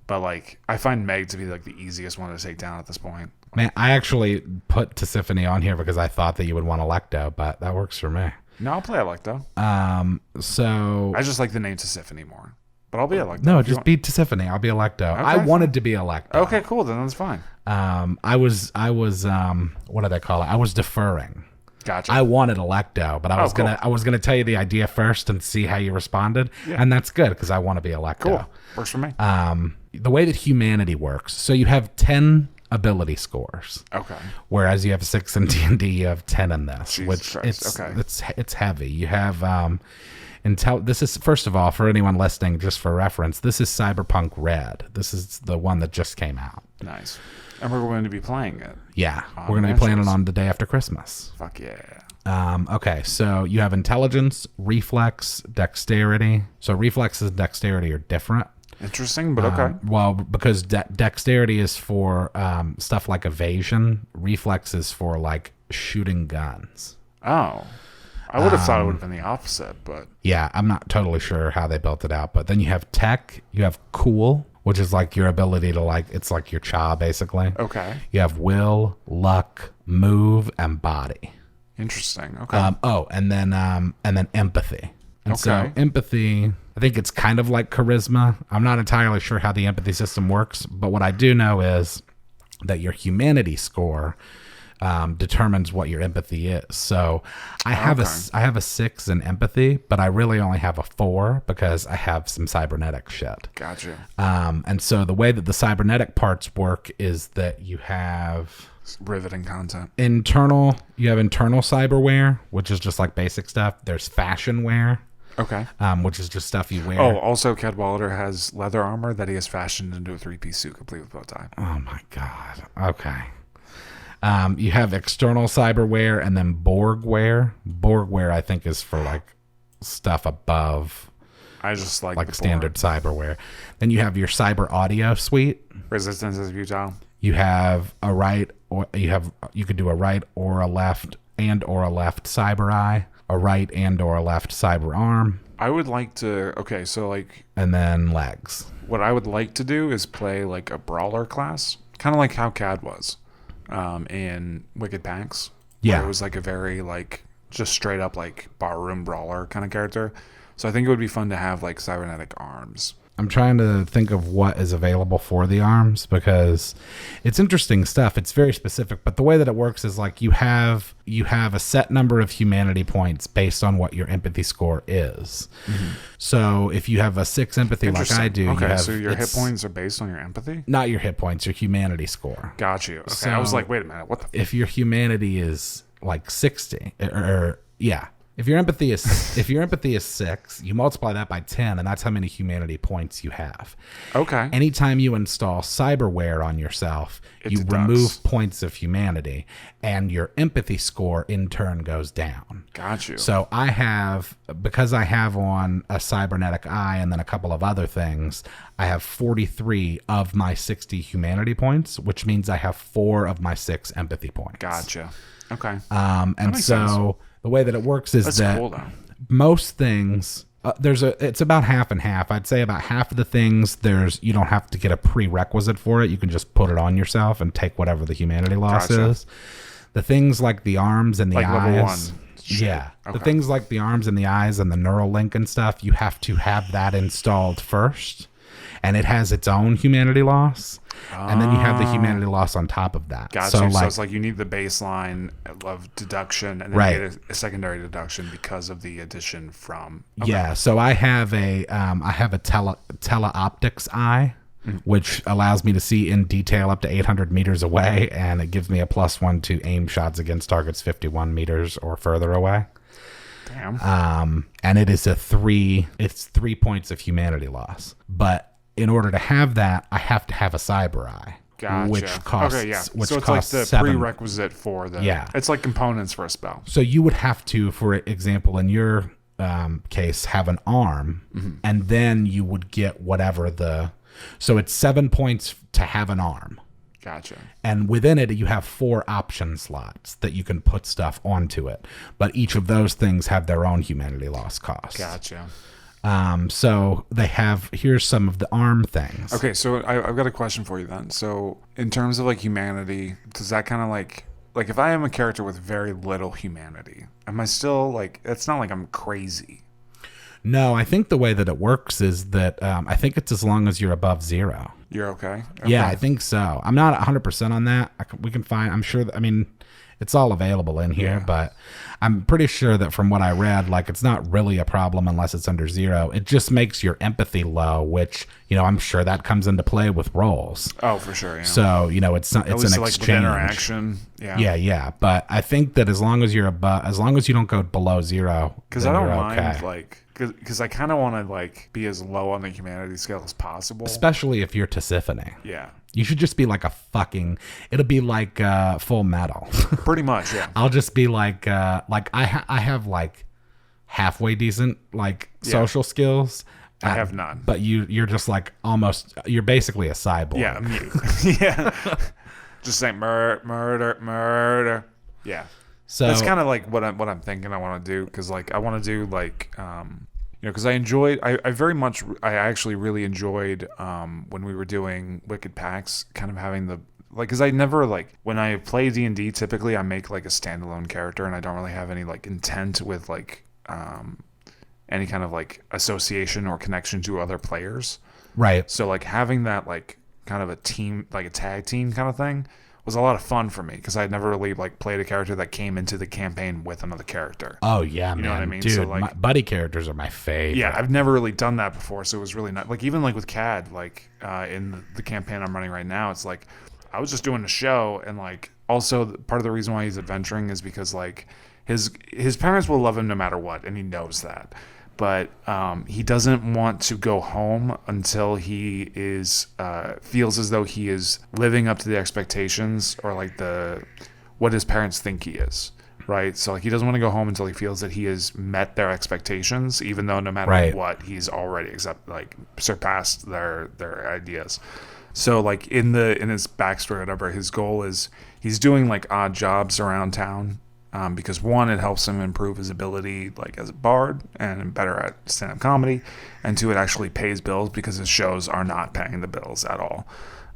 But like I find Meg to be like the easiest one to take down at this point. Man, I actually put Tisiphone on here because I thought that you would want Electo, but that works for me. No, I'll play Electo. So I just like the name Tisiphone more. But I'll be Electo. No, just be Tisiphone. I'll be Electo. Okay, I wanted to be Electo. Okay, cool. Then that's fine. I was what do they call it? I was deferring. Gotcha. I wanted Electo, but I was gonna tell you the idea first and see how you responded, and that's good because I want to be Electo. Cool. Works for me. The way that humanity works, so you have 10 ability scores. Okay. Whereas you have 6 in D&D, you have 10 in this, Jesus Christ. it's heavy. You have this is, first of all, for anyone listening, just for reference, this is Cyberpunk Red. This is the one that just came out. Nice. And we're going to be playing it. Yeah, we're going to be playing it on the day after Christmas. Fuck yeah. Okay, so you have intelligence, reflex, dexterity. So reflexes and dexterity are different. Interesting, but okay. Well, because dexterity is for stuff like evasion. Reflex is for like shooting guns. Oh. I would have thought it would have been the opposite, but... Yeah, I'm not totally sure how they built it out. But then you have tech, you have cool, which is like your ability to like, it's like your cha, basically. Okay. You have will, luck, move, and body. Interesting. Okay. And then empathy. And so empathy, I think it's kind of like charisma. I'm not entirely sure how the empathy system works, but what I do know is that your humanity score determines what your empathy is. So I have a 6 in empathy, but I really only have a 4 because I have some cybernetic shit. Gotcha. And so the way that the cybernetic parts work is that you have riveting content. You have internal cyberware, which is just like basic stuff. There's fashion wear. Okay. Which is just stuff you wear. Oh, also Cadwallader has leather armor that he has fashioned into a 3-piece suit complete with bow tie. Oh my god. Okay. You have external cyberware and then Borgware. Borgware, I think, is for like stuff above. I just like standard cyberware. Then you have your cyber audio suite. Resistance is futile. You have a right, or you could do a right or a left cyber eye, a right and or a left cyber arm. I would like to. Okay, so like, and then legs. What I would like to do is play like a brawler class, kind of like how Cad was. In Wicked Pax. Yeah. It was like a very like just straight up like barroom brawler kind of character. So I think it would be fun to have like cybernetic arms. I'm trying to think of what is available for the arms because it's interesting stuff. It's very specific, but the way that it works is like you have a set number of humanity points based on what your empathy score is. Mm-hmm. So if you have a 6 empathy like I do, so your hit points are based on your empathy? Not your hit points, your humanity score. Got you. Okay, so I was like, wait a minute, what the? If your humanity is like 60, if your empathy is 6, you multiply that by 10, and that's how many humanity points you have. Okay. Anytime you install cyberware on yourself, you remove points of humanity, and your empathy score in turn goes down. Got you. So because I have on a cybernetic eye and then a couple of other things, I have 43 of my 60 humanity points, which means I have 4 of my 6 empathy points. Gotcha. Okay. And so sense. The way that it works is that cool, most things it's about half and half. I'd say about half of the things you don't have to get a prerequisite for it. You can just put it on yourself and take whatever the humanity loss is. The things like the arms and the eyes. Level 1. Yeah. Okay. The things like the arms and the eyes and the neural link and stuff, you have to have that installed first. And it has its own humanity loss. And then you have the humanity loss on top of that. Gotcha. So it's like you need the baseline of deduction and then you get a secondary deduction because of the addition from. Okay. Yeah. So I have a teleoptics eye, which allows me to see in detail up to 800 meters away, and it gives me a +1 to aim shots against targets 51 meters or further away. Damn. And it is 3 points of humanity loss, but in order to have that, I have to have a cyber eye, which costs. Okay, yeah. So it's like the prerequisite for the. Yeah. It's like components for a spell. So you would have to, for example, in your case, have an arm, and then you would get whatever So it's 7 points to have an arm. Gotcha. And within it, you have 4 option slots that you can put stuff onto it, but each of those things have their own humanity loss cost. Gotcha. So here's some of the arm things. Okay, so I've got a question for you then. So in terms of like humanity, does that kind of like if I am a character with very little humanity, am I still like, it's not like I'm crazy? No, I think the way that it works is that I think it's as long as you're above 0. You're okay? Yeah, I think so. I'm not 100% on that. We can find, I'm sure that, it's all available in here, but I'm pretty sure that from what I read, like it's not really a problem unless it's under 0. It just makes your empathy low, which, I'm sure that comes into play with rolls. Oh, for sure. Yeah. So, it's an exchange. Like interaction. Yeah. Yeah. But I think that as long as you don't go below 0, because I don't mind because I kind of want to like be as low on the humanity scale as possible, especially if you're Tisiphone. Yeah. You should just be like it'll be like Full Metal. Pretty much, yeah. I'll just be like I have like halfway decent social skills. I have none. But you're just like you're basically a cyborg. Yeah, me. Yeah. Just say murder. Yeah. So that's kind of like what I'm thinking I want to do, because like I want to do like because I actually really enjoyed when we were doing Wicked Pax, kind of having the because I never when I play D&D, typically I make like a standalone character and I don't really have any like intent with like any kind of like association or connection to other players. Right. So like having that like kind of a team, like a tag team kind of thing was a lot of fun for me because I had never really like played a character that came into the campaign with another character. Oh yeah, man. You know what I mean? Dude, So, like, my buddy characters are my favorite. Yeah, I've never really done that before, so it was really not like even like with CAD, like in the campaign I'm running right now, it's like I was just doing a show, and like also part of the reason why he's adventuring is because like his parents will love him no matter what, and he knows that. But he doesn't want to go home until he is feels as though he is living up to the expectations or like what his parents think he is, right? So like he doesn't want to go home until he feels that he has met their expectations, even though no matter what, he's already surpassed their ideas. So like in his backstory, whatever, his goal is he's doing like odd jobs around town. Because one, it helps him improve his ability like as a bard and better at stand-up comedy, and two, it actually pays bills because his shows are not paying the bills at all.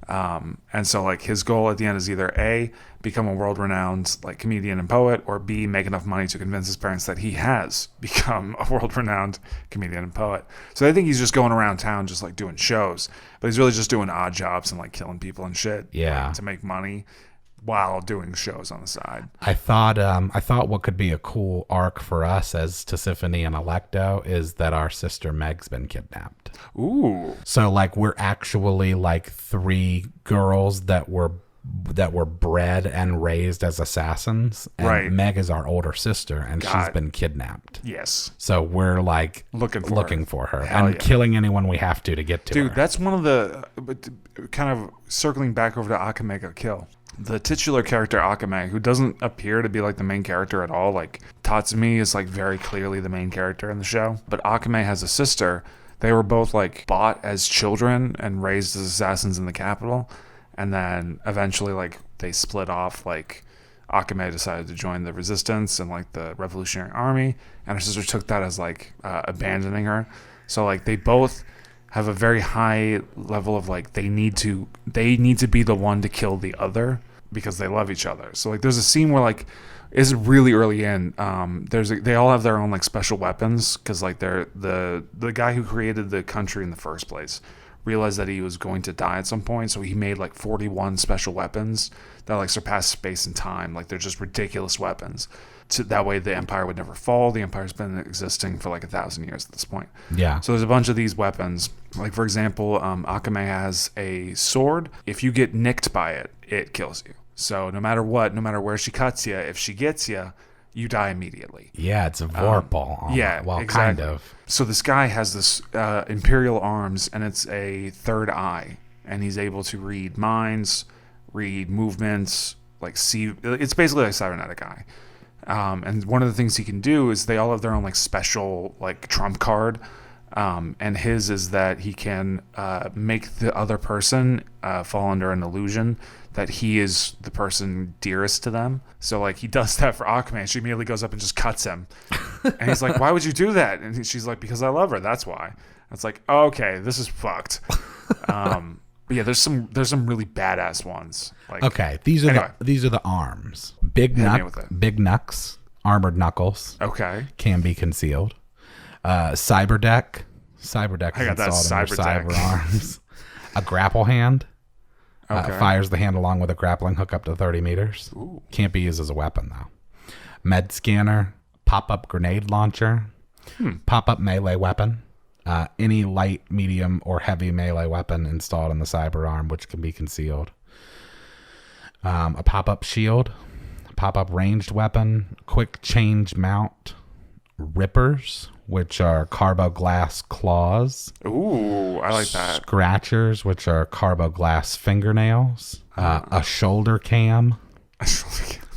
And so like his goal at the end is either A, become a world-renowned like comedian and poet, or B, make enough money to convince his parents that he has become a world-renowned comedian and poet. So I think he's just going around town just like doing shows, but he's really just doing odd jobs and like killing people and shit, like, to make money while doing shows on the side. I thought what could be a cool arc for us as Tisiphone and Electo is that our sister Meg's been kidnapped. Ooh. So like we're actually like 3 girls that were bred and raised as assassins, and Meg is our older sister, and she's been kidnapped. Yes. So we're like looking for her and killing anyone we have to get to her. Dude, that's one of the kind of circling back over to Akameka kill. The titular character Akame, who doesn't appear to be like the main character at all, like Tatsumi is like very clearly the main character in the show, but Akame has a sister. They were both like bought as children and raised as assassins in the capital, and then eventually like they split off. Like Akame decided to join the resistance and like the Revolutionary Army, and her sister took that as like abandoning her. So like they both have a very high level of like they need to be the one to kill the other because they love each other. So like there's a scene where like it's really early in. They all have their own like special weapons because like they're the guy who created the country in the first place realized that he was going to die at some point, so he made like 41 special weapons that like surpass space and time. Like they're just ridiculous weapons. That way the Empire would never fall. The Empire's been existing for like 1,000 years at this point. Yeah. So there's a bunch of these weapons. Like for example, Akame has a sword. If you get nicked by it, it kills you. So no matter what, no matter where she cuts you, if she gets you, you die immediately. Yeah, it's a vorpal. Yeah, well, exactly. kind of. So this guy has this imperial arms, and it's a third eye, and he's able to read minds, read movements, like see. It's basically a cybernetic eye. And one of the things he can do is they all have their own like special like trump card. And his is that he can make the other person fall under an illusion that he is the person dearest to them. So like he does that for Akame. She immediately goes up and just cuts him. And he's like, why would you do that? And she's like, because I love her. That's why. It's like, oh, okay, this is fucked. But yeah, there's some really badass ones. Like, okay, these are the arms. Big knucks, armored knuckles. Okay, can be concealed. Cyberdeck is installed in your cyber arms. A grapple hand. Fires the hand along with a grappling hook up to 30 meters. Ooh. Can't be used as a weapon though. Med scanner, pop-up grenade launcher, pop-up melee weapon. Any light, medium, or heavy melee weapon installed in the cyber arm, which can be concealed. A pop-up shield, pop-up ranged weapon, quick change mount, rippers, which are carbo-glass claws. Ooh, I like that. Scratchers, which are carbo-glass fingernails. A shoulder cam.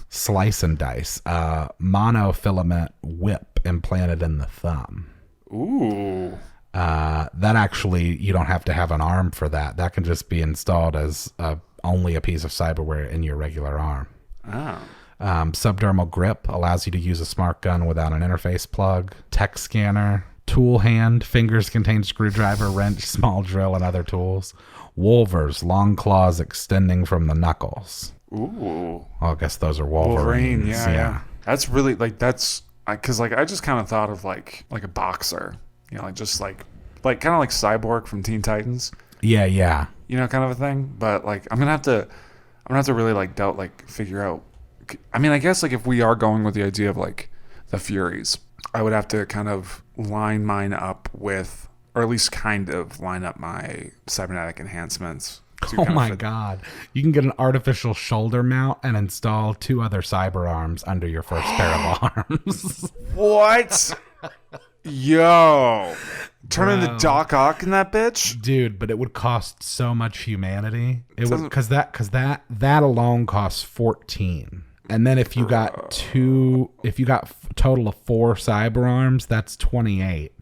Slice and dice. Monofilament whip implanted in the thumb. Ooh. That actually, you don't have to have an arm for that. That can just be installed as only a piece of cyberware in your regular arm. Oh. Subdermal grip allows you to use a smart gun without an interface plug. Tech scanner. Tool hand. Fingers contain screwdriver, wrench, small drill, and other tools. Wolvers. Long claws extending from the knuckles. Ooh. Well, I guess those are Wolverines. Yeah. That's really, like, that's... Because, like, I just kind of thought of, like a boxer. You know, like, just, like kind of like Cyborg from Teen Titans. Yeah. You know, kind of a thing. But, like, I'm going to have to... gonna have to really like figure out. I mean, I guess like if we are going with the idea of like the Furies, I would have to kind of line mine up with, or at least kind of line up my cybernetic enhancements. Oh my God. You can get an artificial shoulder mount and install 2 other cyber arms under your first pair of arms. What? Yo. Turn into Doc Ock in that bitch? Dude, but it would cost so much humanity. It would, because that alone costs 14. And then if you got total of 4 cyber arms, that's 28.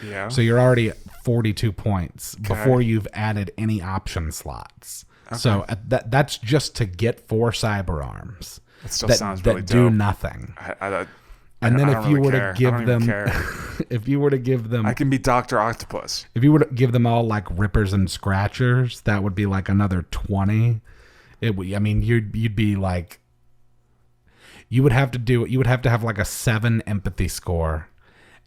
Yeah. So you're already at 42 points before you've added any option slots. Okay. So that's just to get 4 cyber arms. It still sounds really dope. That do nothing. And then if you were to give them, if you were to give them, I can be Dr. Octopus. If you were to give them all like rippers and scratchers, that would be like another 20. It would. I mean, you'd be like, you would have to have like a 7 empathy score.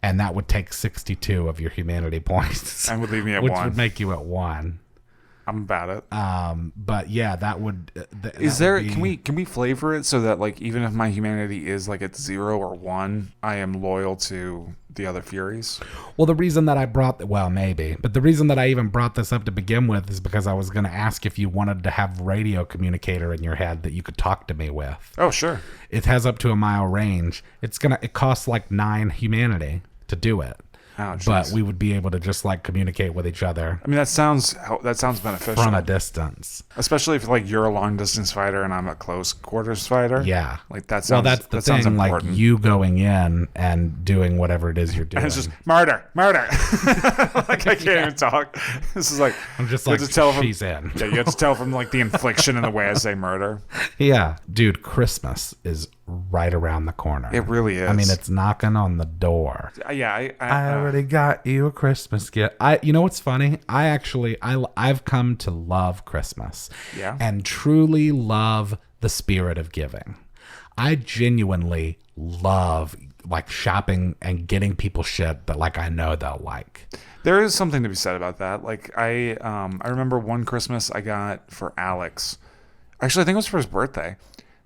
And that would take 62 of your humanity points. And would leave me at 1. Which would make you at 1. I'm about it. But yeah, that would... Can we flavor it so that like even if my humanity is like at 0 or 1, I am loyal to the other Furies? Well, the reason that I the reason that I even brought this up to begin with is because I was going to ask if you wanted to have radio communicator in your head that you could talk to me with. Oh, sure. It has up to a mile range. It costs like 9 humanity to do it. Oh, but we would be able to just like communicate with each other. I mean, that sounds beneficial from a distance, especially if like you're a long distance fighter and I'm a close quarters fighter. Yeah, like that sounds. Well, that's the thing. Like you going in and doing whatever it is you're doing. And it's just murder. Like I can't even talk. This is like I'm just like she's in. Yeah, you have to tell from like the inflection and the way I say murder. Yeah, dude, Christmas is right around the corner. It really is. I mean, it's knocking on the door. Yeah, I already got you a Christmas gift. You know what's funny? I've come to love Christmas. Yeah. And truly love the spirit of giving. I genuinely love like shopping and getting people shit that like I know they'll like. There is something to be said about that. Like I remember one Christmas I got for Alex. Actually, I think it was for his birthday.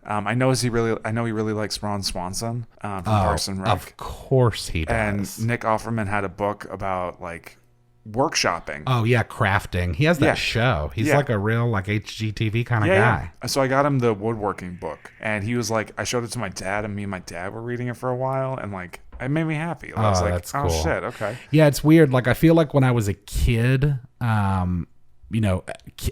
I know he really likes Ron Swanson from Parks and Rec. Of course he does. And Nick Offerman had a book about like workshopping. Oh yeah, crafting. He has that show. He's like a real like HGTV kind of guy. Yeah. So I got him the woodworking book, and he was like, I showed it to my dad, and me and my dad were reading it for a while, and like it made me happy. I was like, that's oh cool. Shit, okay. Yeah, it's weird. Like I feel like when I was a kid, you know,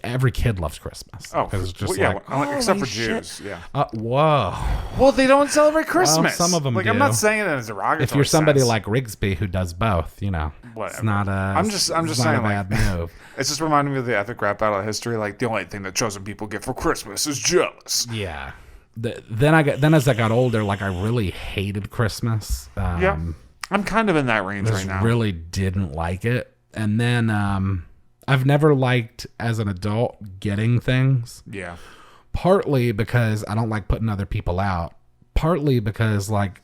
every kid loves Christmas. Oh, it's just except for Jews. Yeah. Whoa. Well, they don't celebrate Christmas. Well, some of them do. I'm not saying it as a derogatory. If you're somebody like Rigsby who does both, you know, whatever. It's not a. I'm just saying, a bad move. It's just reminding me of the epic rap battle of history. Like the only thing that chosen people get for Christmas is jealous. Yeah. Then as I got older, like I really hated Christmas. Yeah. I'm kind of in that range right now. Really didn't like it, and then I've never liked, as an adult, getting things. Yeah. Partly because I don't like putting other people out. Partly because, like,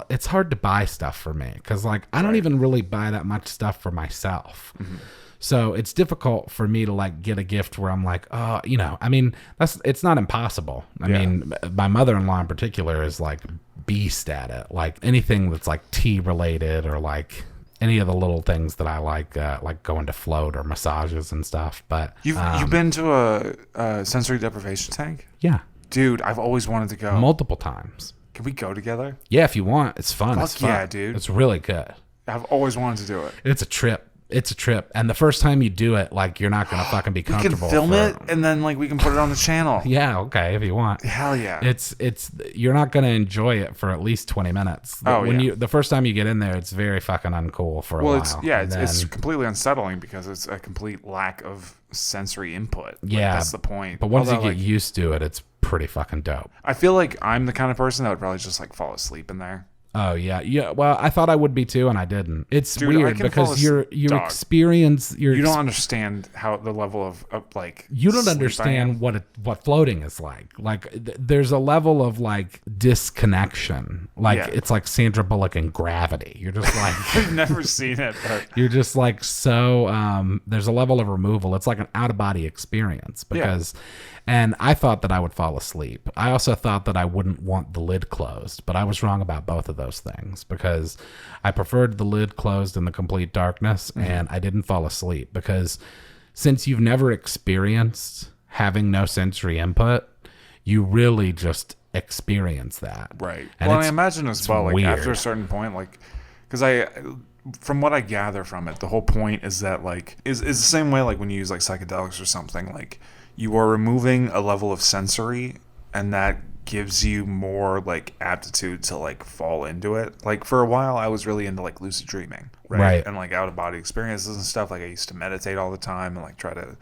it's hard to buy stuff for me. Because, like, I don't even really buy that much stuff for myself. Mm-hmm. So it's difficult for me to, like, get a gift where I'm like, oh, you know, I mean, it's not impossible. I mean, my mother-in-law in particular is, like, beast at it. Like, anything that's, like, tea-related or, like... any of the little things that I like going to float or massages and stuff. But you've been to a sensory deprivation tank? Yeah, dude, I've always wanted to go multiple times. Can we go together? Yeah, if you want. It's fun. Fuck yeah, dude. It's really good. I've always wanted to do it. It's a trip. It's a trip. And the first time you do it, like, you're not going to fucking be comfortable. We can film it, and then, like, we can put it on the channel. Yeah, okay, if you want. Hell yeah. It's you're not going to enjoy it for at least 20 minutes. The first time you get in there, it's very fucking uncool for a while. It's completely unsettling because it's a complete lack of sensory input. Yeah. That's the point. But once you get used to it, it's pretty fucking dope. I feel like I'm the kind of person that would probably just, like, fall asleep in there. Oh yeah. Well, I thought I would be too, and I didn't. It's weird because your experience. You don't understand how the level of like. You don't understand what floating is like. Like there's a level of like disconnection. Like it's like Sandra Bullock in Gravity. You're just like I've never seen it, but you're just like so. There's a level of removal. It's like an out of body experience because. And I thought that I would fall asleep. I also thought that I wouldn't want the lid closed, but I was wrong about both of those things because I preferred the lid closed in the complete darkness, and I didn't fall asleep because since you've never experienced having no sensory input, you really just experience that. Right. And well, I imagine as well, like weird. after a certain point, like, because from what I gather from it, the whole point is that like is the same way like when you use like psychedelics or something, like you are removing a level of sensory, and that gives you more like aptitude to like fall into it. Like for a while, I was really into like lucid dreaming, right? And like out of body experiences and stuff. Like I used to meditate all the time and like try to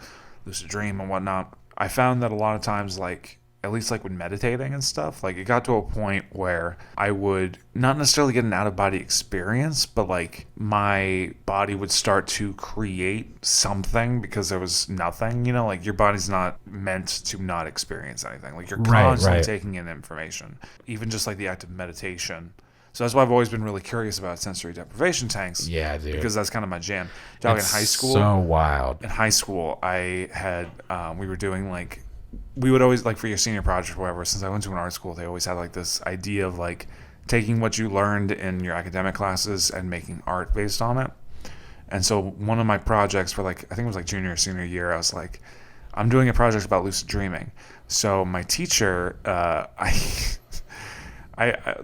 lucid dream and whatnot. I found that a lot of times, like at least like when meditating and stuff, like it got to a point where I would not necessarily get an out-of-body experience, but like my body would start to create something because there was nothing, you know, like your body's not meant to not experience anything. Like you're constantly taking in information, even just like the act of meditation. So that's why I've always been really curious about sensory deprivation tanks. Yeah, dude. Because that's kind of my jam. Dog, in high school. So wild. In high school, I had, we were doing like, we would always, like for your senior project or whatever, since I went to an art school, they always had like this idea of like taking what you learned in your academic classes and making art based on it. And so one of my projects for like, I think it was like junior or senior year, I was like, I'm doing a project about lucid dreaming. So my teacher, I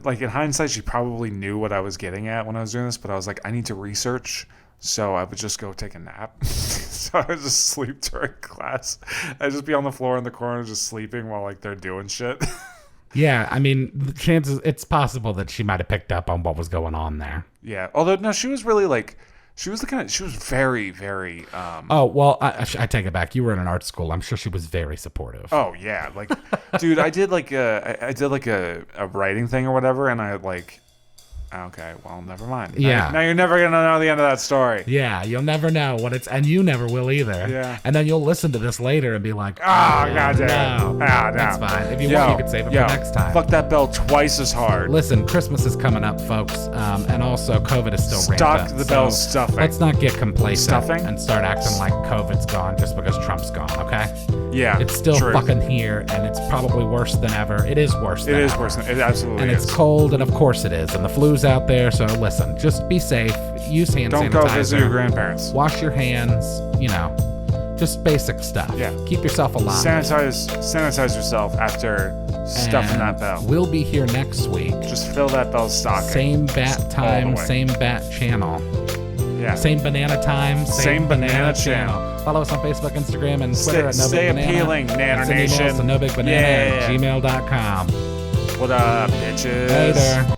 like in hindsight, she probably knew what I was getting at when I was doing this, but I was like, I need to research. So I would just go take a nap. So I would just sleep during class. I'd just be on the floor in the corner just sleeping while like they're doing shit. Yeah, I mean, the chances, it's possible that she might have picked up on what was going on there. Yeah, although no, she was really like, she was very, very. Oh well, I take it back. You were in an art school. I'm sure she was very supportive. Oh yeah, like, dude, I did like a writing thing or whatever, and I like. Okay, well, never mind. Yeah. Now you're never going to know the end of that story. Yeah, you'll never know what it's, and you never will either. Yeah. And then you'll listen to this later and be like, God damn. no. That's fine. If you want, you could save it for next time. Fuck that bell twice as hard. Listen, Christmas is coming up, folks, and also COVID is still rampant. Stock the bell stuffing. Let's not get complacent Stuffing? and start acting like COVID's gone just because Trump's gone, okay? Yeah, it's still true. fucking here, and it's probably worse than ever. It is worse than ever. It is worse than it absolutely and is. And it's cold, and of course it is. And the flu's out there, so listen, just be safe. Use hand sanitizer. Don't go visit your grandparents. Wash your hands, you know, just basic stuff. Yeah. Keep yourself alive. Sanitize yourself after stuffing that bell. We'll be here next week. Just fill that bell stocking. Same bat time, same bat channel. Yeah. Same banana time, same banana channel. Follow us on Facebook, Instagram, and Twitter at No Big Banana. Stay appealing, Nanner Nation. So NoBigBanana@gmail.com. What up, bitches? Later.